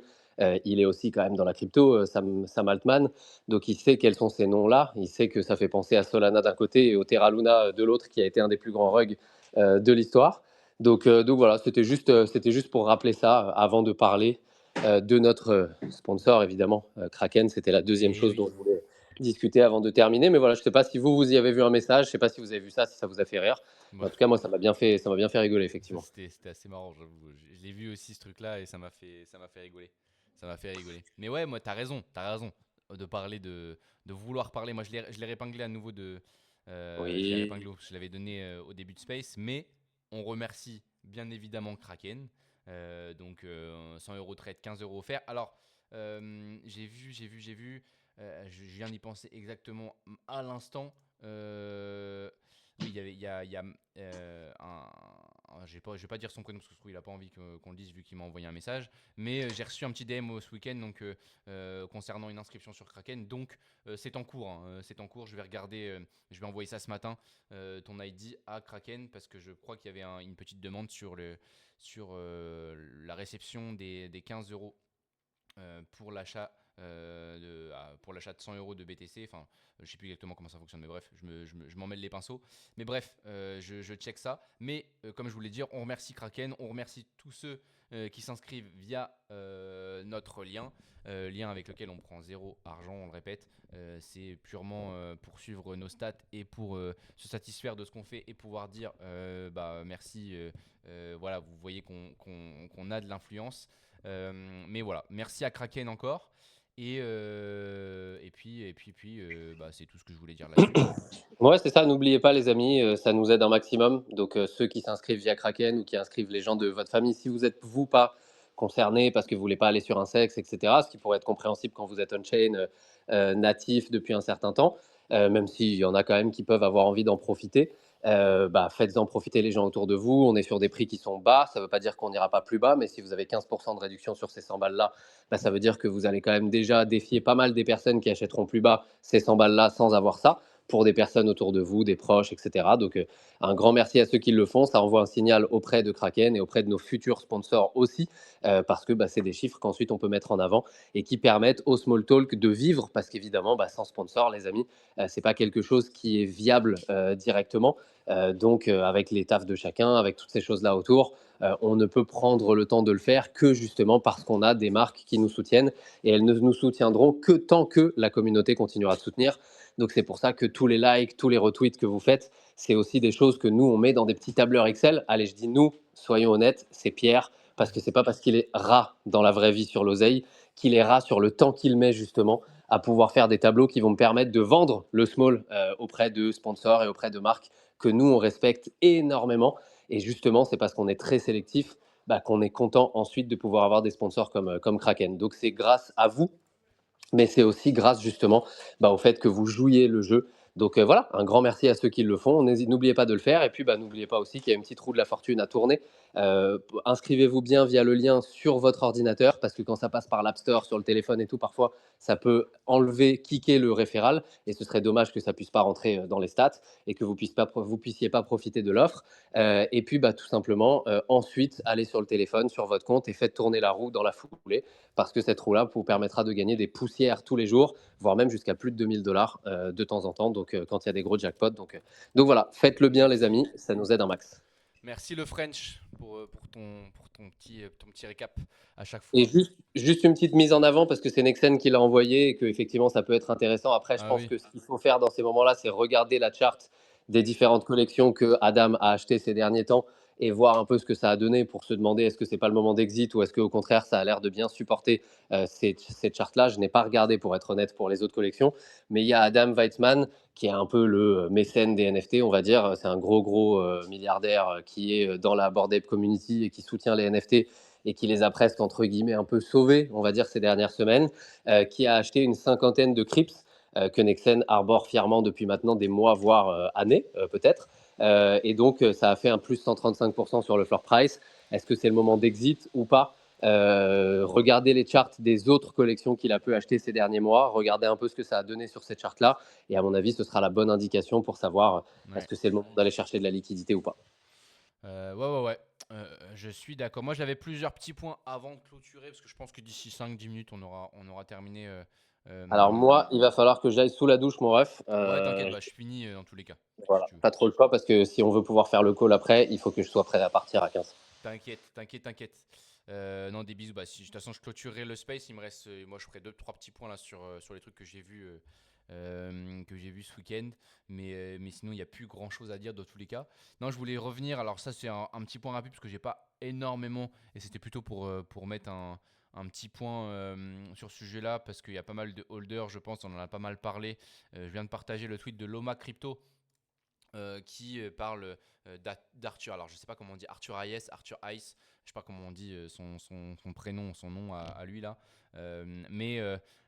il est aussi quand même dans la crypto, Sam Altman. Donc, il sait quels sont ces noms-là. Il sait que ça fait penser à Solana d'un côté et au Terra Luna de l'autre, qui a été un des plus grands rugs de l'histoire. Donc voilà, c'était juste pour rappeler ça avant de parler de notre sponsor, évidemment, Kraken. C'était la deuxième chose dont discuter avant de terminer. Mais voilà, je ne sais pas si vous y avez vu un message, je ne sais pas si vous avez vu ça, si ça vous a fait rire. En Bah, tout cas, moi, ça m'a bien fait rigoler, effectivement. c'était assez marrant, j'avoue. Je l'ai vu aussi ce truc-là et ça m'a fait rigoler. Ça m'a fait rigoler. Mais ouais, moi, t'as raison de parler de vouloir parler. Moi, je l'ai répinglé à nouveau je l'ai Oui. répinglé, je l'avais donné au début de Space, mais on remercie bien évidemment Kraken. Donc 100 euros trade, 15 euros offerts. Alors, j'ai vu. Je viens d'y penser exactement à l'instant. Oui, il y a je vais pas dire son prénom parce que il a pas envie qu'on le dise vu qu'il m'a envoyé un message. Mais j'ai reçu un petit DM ce week-end donc, concernant une inscription sur Kraken. Donc c'est en cours. Hein, c'est en cours. Je vais regarder. Je vais envoyer ça ce matin. Ton ID à Kraken parce que je crois qu'il y avait une petite demande sur la réception des 15 euros pour l'achat pour l'achat de 100 euros de BTC. Enfin, je sais plus exactement comment ça fonctionne, mais bref, je m'en mêle les pinceaux. Mais bref, je check ça. Mais comme je voulais dire, on remercie Kraken, on remercie tous ceux qui s'inscrivent via notre lien avec lequel on prend zéro argent, on le répète. C'est purement pour suivre nos stats et pour se satisfaire de ce qu'on fait et pouvoir dire merci. Voilà, vous voyez qu'on a de l'influence. Mais voilà, merci à Kraken encore. Et puis c'est tout ce que je voulais dire là-dessus. Ouais, c'est ça. N'oubliez pas, les amis, ça nous aide un maximum. Donc, ceux qui s'inscrivent via Kraken ou qui inscrivent les gens de votre famille, si vous êtes vous pas concerné parce que vous voulez pas aller sur un sexe, etc., ce qui pourrait être compréhensible quand vous êtes on-chain natif depuis un certain temps, même s'il y en a quand même qui peuvent avoir envie d'en profiter. Faites-en profiter les gens autour de vous. On est sur des prix qui sont bas. Ça ne veut pas dire qu'on n'ira pas plus bas, mais si vous avez 15% de réduction sur ces 100 balles-là, ça veut dire que vous allez quand même déjà défier pas mal des personnes qui achèteront plus bas ces 100 balles-là sans avoir ça, pour des personnes autour de vous, des proches, etc. Donc, un grand merci à ceux qui le font. Ça envoie un signal auprès de Kraken et auprès de nos futurs sponsors aussi, parce que c'est des chiffres qu'ensuite on peut mettre en avant et qui permettent au Small Talk de vivre, parce qu'évidemment, sans sponsor, les amis, c'est pas quelque chose qui est viable directement. Donc, avec les tafs de chacun, avec toutes ces choses-là autour, on ne peut prendre le temps de le faire que justement parce qu'on a des marques qui nous soutiennent et elles ne nous soutiendront que tant que la communauté continuera de soutenir. Donc, c'est pour ça que tous les likes, tous les retweets que vous faites, c'est aussi des choses que nous, on met dans des petits tableurs Excel. Allez, je dis nous, soyons honnêtes, c'est Pierre, parce que c'est pas parce qu'il est rat dans la vraie vie sur l'oseille qu'il est rat sur le temps qu'il met justement à pouvoir faire des tableaux qui vont me permettre de vendre le small auprès de sponsors et auprès de marques que nous, on respecte énormément. Et justement, c'est parce qu'on est très sélectif qu'on est content ensuite de pouvoir avoir des sponsors comme Kraken. Donc, c'est grâce à vous, mais c'est aussi grâce justement au fait que vous jouiez le jeu. Donc voilà, un grand merci à ceux qui le font. N'oubliez pas de le faire. Et puis, n'oubliez pas aussi qu'il y a une petite roue de la fortune à tourner. Inscrivez-vous bien via le lien sur votre ordinateur, parce que quand ça passe par l'App Store, sur le téléphone et tout, parfois, ça peut enlever, kicker le référal. Et ce serait dommage que ça ne puisse pas rentrer dans les stats et que vous ne puissiez pas profiter de l'offre. Et puis, tout simplement, ensuite, allez sur le téléphone, sur votre compte et faites tourner la roue dans la foulée, parce que cette roue-là vous permettra de gagner des poussières tous les jours, voire même jusqu'à plus de 2000$ de temps en temps, donc quand il y a des gros jackpots. Donc voilà, faites-le bien les amis, ça nous aide un max. Merci le French pour ton petit récap à chaque fois. Et juste une petite mise en avant, parce que c'est Nexen qui l'a envoyé et qu'effectivement ça peut être intéressant. Après, je pense que ce qu'il faut faire dans ces moments-là, c'est regarder la charte des différentes collections que Adam a achetées ces derniers temps et voir un peu ce que ça a donné pour se demander est-ce que c'est pas le moment d'exit ou est-ce qu'au contraire ça a l'air de bien supporter cette charte-là. Je n'ai pas regardé pour être honnête pour les autres collections, mais il y a Adam Weitzman qui est un peu le mécène des NFT, on va dire. C'est un gros milliardaire qui est dans la Bored Ape Community et qui soutient les NFT et qui les a presque, entre guillemets, un peu sauvés, on va dire, ces dernières semaines, qui a acheté une 50aine de Crips que Nexen arbore fièrement depuis maintenant des mois, voire années, peut-être. Et donc, ça a fait un plus 135% sur le floor price. Est-ce que c'est le moment d'exit ou pas? Regardez les charts des autres collections qu'il a pu acheter ces derniers mois, regardez un peu ce que ça a donné sur cette charte-là, et à mon avis, ce sera la bonne indication pour savoir est-ce que c'est le moment d'aller chercher de la liquidité ou pas. Ouais. Je suis d'accord. Moi, j'avais plusieurs petits points avant de clôturer, parce que je pense que d'ici 5-10 minutes, on aura terminé. Alors moi, il va falloir que j'aille sous la douche, mon ref. Ouais, t'inquiète, je finis dans tous les cas. Voilà, Si tu veux. pas trop le choix, parce que si on veut pouvoir faire le call après, il faut que je sois prêt à partir à 15. T'inquiète. Non, des bisous. Bah, si, de toute façon, je clôturerai le space. Il me reste, moi, je ferai 2-3 petits points là sur les trucs que j'ai vus ce week-end. Mais sinon, il n'y a plus grand-chose à dire dans tous les cas. Non, je voulais revenir. Alors, ça, c'est un petit point rapide parce que j'ai pas énormément. Et c'était plutôt pour mettre un petit point sur ce sujet-là parce qu'il y a pas mal de holders, je pense. On en a pas mal parlé. Je viens de partager le tweet de Loma Crypto. Qui parle d'Arthur. Alors, je sais pas comment on dit Arthur Hayes, Arthur Ice. Je sais pas comment on dit son prénom, son nom à lui là. Mais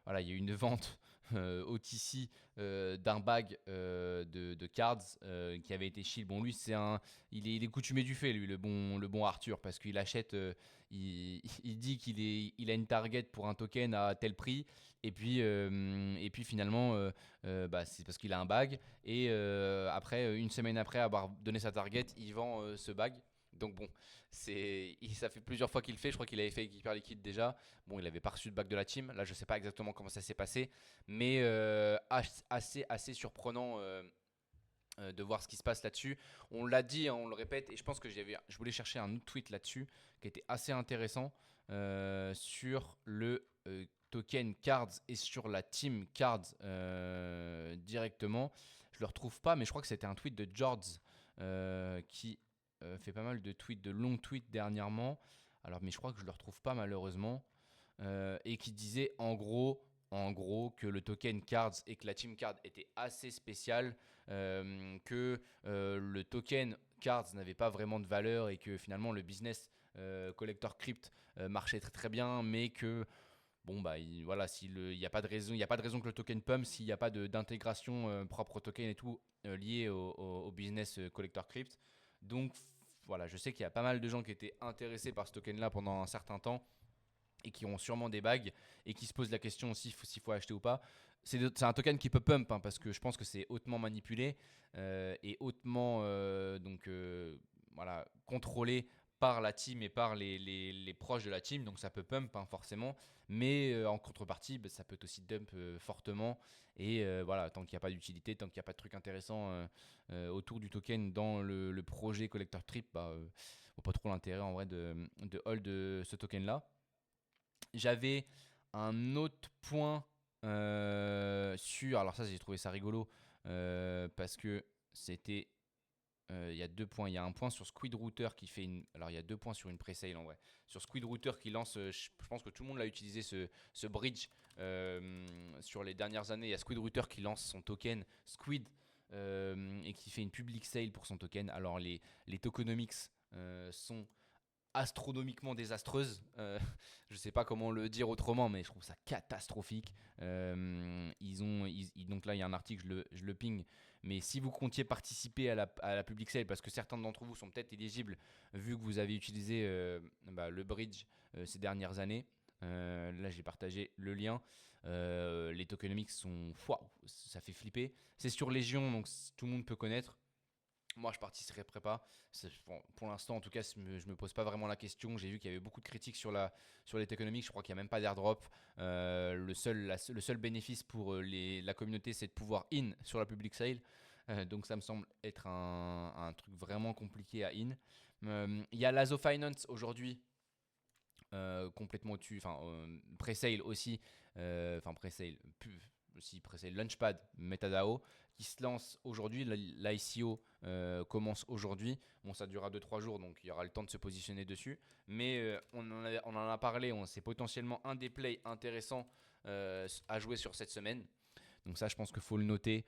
voilà, il y a eu une vente OTC d'un bag de cards qui avait été shield. Bon, lui, il est coutumier du fait, lui, le bon Arthur, parce qu'il achète, il dit il a une target pour un token à tel prix, et puis finalement, bah, c'est parce qu'il a un bag. Et après, une semaine après avoir donné sa target, il vend ce bag. Donc bon, ça fait plusieurs fois qu'il le fait. Je crois qu'il avait fait avec Hyper Liquide déjà. Bon, il avait pas reçu de bag de la team. Là, je sais pas exactement comment ça s'est passé. Mais assez surprenant de voir ce qui se passe là-dessus. On l'a dit, hein, on le répète. Et je pense que je voulais chercher un autre tweet là-dessus qui était assez intéressant sur le token Cards et sur la team Cards directement. Je le retrouve pas, mais je crois que c'était un tweet de George qui fait pas mal de tweets, de longs tweets dernièrement. Alors, mais je crois que je le retrouve pas malheureusement. Et qui disait en gros que le token Cards et que la team Card était assez spéciale, que le token Cards n'avait pas vraiment de valeur et que finalement le business collector crypt marchait très très bien, mais que bon bah voilà, il n'y a pas de raison que le token pump s'il n'y a pas d'intégration propre au token et tout lié au business collector crypt. Donc voilà, je sais qu'il y a pas mal de gens qui étaient intéressés par ce token là pendant un certain temps et qui ont sûrement des bags et qui se posent la question aussi s'il faut acheter ou pas. C'est un token qui peut pump hein, parce que je pense que c'est hautement manipulé et hautement voilà, contrôlé par la team et par les proches de la team, donc ça peut pump hein, forcément, mais en contrepartie bah, ça peut aussi dump fortement. Et voilà, tant qu'il n'y a pas d'utilité, tant qu'il n'y a pas de truc intéressant autour du token dans le projet Collector Trip, bah, vaut pas trop l'intérêt en vrai de hold ce token là. J'avais un autre point sur. Alors, ça, j'ai trouvé ça rigolo parce que c'était. Il y a 2 points. Il y a un point sur Squid Router qui fait une. Alors, il y a 2 points sur une pre-sale en vrai. Sur Squid Router qui lance. Je pense que tout le monde l'a utilisé ce bridge sur les dernières années. Il y a Squid Router qui lance son token Squid et qui fait une public sale pour son token. Alors, les tokenomics sont astronomiquement désastreuse. Je sais pas comment le dire autrement, mais je trouve ça catastrophique. Donc là, il y a un article, je le ping. Mais si vous comptiez participer à la public sale, parce que certains d'entre vous sont peut-être éligibles, vu que vous avez utilisé le bridge ces dernières années, là, j'ai partagé le lien. Les tokenomics sont... Waouh, ça fait flipper. C'est sur Légion, donc tout le monde peut connaître. Moi, je participerai pas. Bon, pour l'instant, en tout cas, je me pose pas vraiment la question. J'ai vu qu'il y avait beaucoup de critiques sur les tokenomics. Je crois qu'il n'y a même pas d'airdrop. Le seul bénéfice pour la communauté, c'est de pouvoir in sur la public sale. Donc, ça me semble être un truc vraiment compliqué à in. Il y a Lazo Finance aujourd'hui. Complètement au-dessus, enfin pre-sale aussi, enfin pre-sale, aussi pre-sale Launchpad MetaDAO qui se lance aujourd'hui. L'ICO commence aujourd'hui. Bon, ça durera 2-3 jours, donc il y aura le temps de se positionner dessus. Mais on en a parlé, c'est potentiellement un des plays intéressants à jouer sur cette semaine. Donc ça, je pense qu'il faut le noter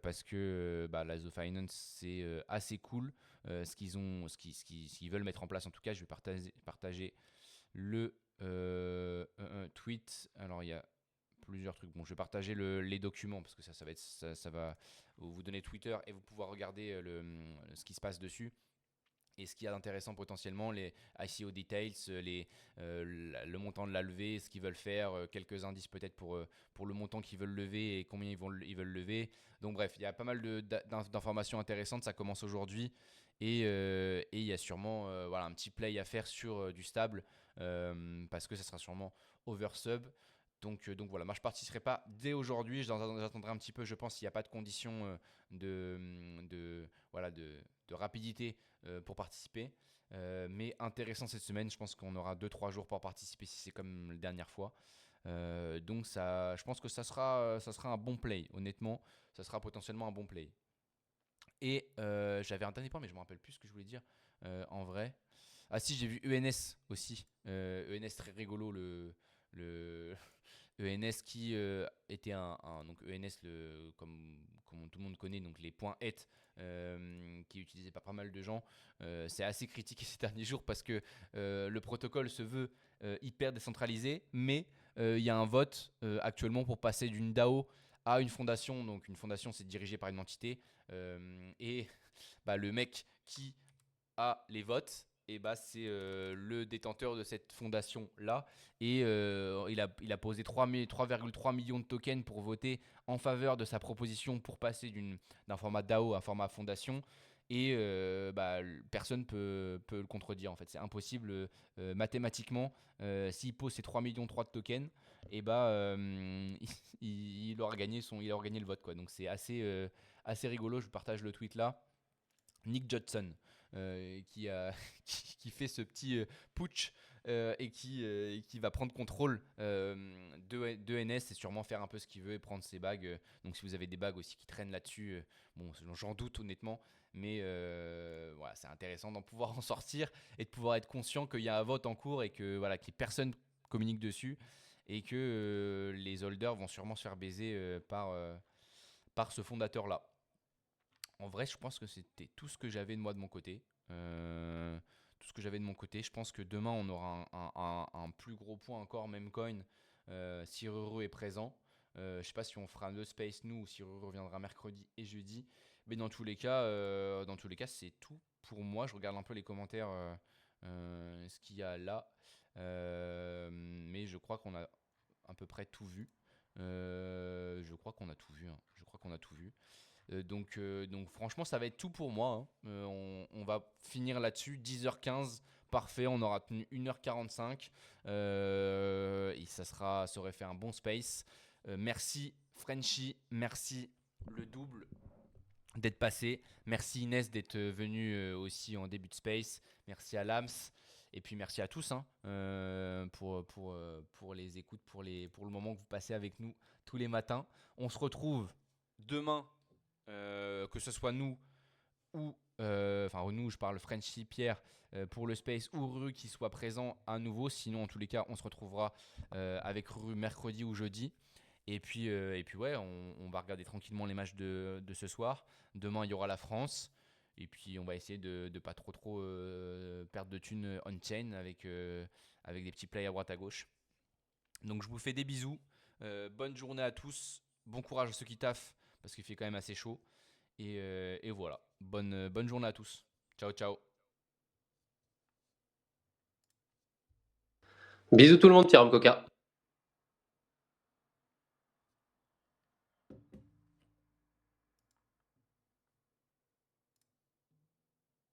parce que Lazo Finance, c'est assez cool ce qu'ils veulent mettre en place. En tout cas, je vais partager le tweet. Alors, il y a plusieurs trucs. Bon, je vais partager les documents parce que ça va vous donner Twitter et vous pouvoir regarder ce qui se passe dessus. Et ce qu'il y a d'intéressant potentiellement, les ICO details, le montant de la levée, ce qu'ils veulent faire, quelques indices peut-être pour le montant qu'ils veulent lever et combien ils veulent lever. Donc bref, il y a pas mal d'informations intéressantes, ça commence aujourd'hui. Et il y a sûrement un petit play à faire sur du stable parce que ça sera sûrement oversub. Donc voilà, moi je ne participerai pas dès aujourd'hui, j'attendrai un petit peu, je pense, s'il n'y a pas de conditions de rapidité pour participer. Mais intéressant cette semaine. Je pense qu'on aura 2-3 jours pour participer si c'est comme la dernière fois. Donc je pense que ça sera un bon play. Honnêtement, ça sera potentiellement un bon play. Et j'avais un dernier point, mais je me rappelle plus ce que je voulais dire en vrai. Ah si, j'ai vu ENS aussi. ENS très rigolo, le ENS qui était donc ENS comme tout le monde connaît, donc les points ETH qui est utilisé par pas mal de gens. C'est assez critiqué ces derniers jours parce que le protocole se veut hyper décentralisé, mais il y a un vote actuellement pour passer d'une DAO à une fondation. Donc une fondation, c'est dirigé par une entité et le mec qui a les votes, et c'est le détenteur de cette fondation là, et il a posé 3,3 millions de tokens pour voter en faveur de sa proposition pour passer d'un format DAO à un format fondation. Et personne peut le contredire en fait, c'est impossible mathématiquement. S'il pose ses 3,3 millions de tokens, et il aura gagné le vote quoi. Donc c'est assez rigolo. Je vous partage le tweet là. Nick Judson qui fait ce petit putsch et qui va prendre contrôle de NS et sûrement faire un peu ce qu'il veut et prendre ses bagues. Donc si vous avez des bagues aussi qui traînent là-dessus, bon, j'en doute honnêtement, mais voilà, c'est intéressant d'en pouvoir en sortir et de pouvoir être conscient qu'il y a un vote en cours et que voilà, que personne communique dessus et que les holders vont sûrement se faire baiser par ce fondateur-là. En vrai, je pense que c'était tout ce que j'avais de moi de mon côté. Tout ce que j'avais de mon côté. Je pense que demain, on aura un plus gros point encore, même coin, si Ruru est présent. Je ne sais pas si on fera le space nous ou si Ruru reviendra mercredi et jeudi. Mais dans tous les cas, c'est tout pour moi. Je regarde un peu les commentaires, ce qu'il y a là. Mais je crois qu'on a à peu près tout vu. Je crois qu'on a tout vu. Donc franchement, ça va être tout pour moi. On va finir là-dessus. 10h15, parfait. On aura tenu 1h45. Et ça aurait fait un bon space. Merci Frenchy, merci le double d'être passé. Merci Inès d'être venue aussi en début de space. Merci à Lams. Et puis merci à tous pour les écoutes, pour le moment que vous passez avec nous tous les matins. On se retrouve demain. Que ce soit nous ou nous, je parle Frenchy, Pierre pour le space ou Ruru qui soit présent à nouveau. Sinon, en tous les cas, on se retrouvera avec Ruru mercredi ou jeudi. Et puis ouais, on va regarder tranquillement les matchs de ce soir. Demain, il y aura la France. Et puis, on va essayer de pas trop perdre de thunes on-chain avec des petits plays à droite à gauche. Donc, je vous fais des bisous. Bonne journée à tous. Bon courage à ceux qui taffent parce qu'il fait quand même assez chaud. Et voilà. Bonne journée à tous. Ciao, ciao. Bisous tout le monde, Pierre Coca.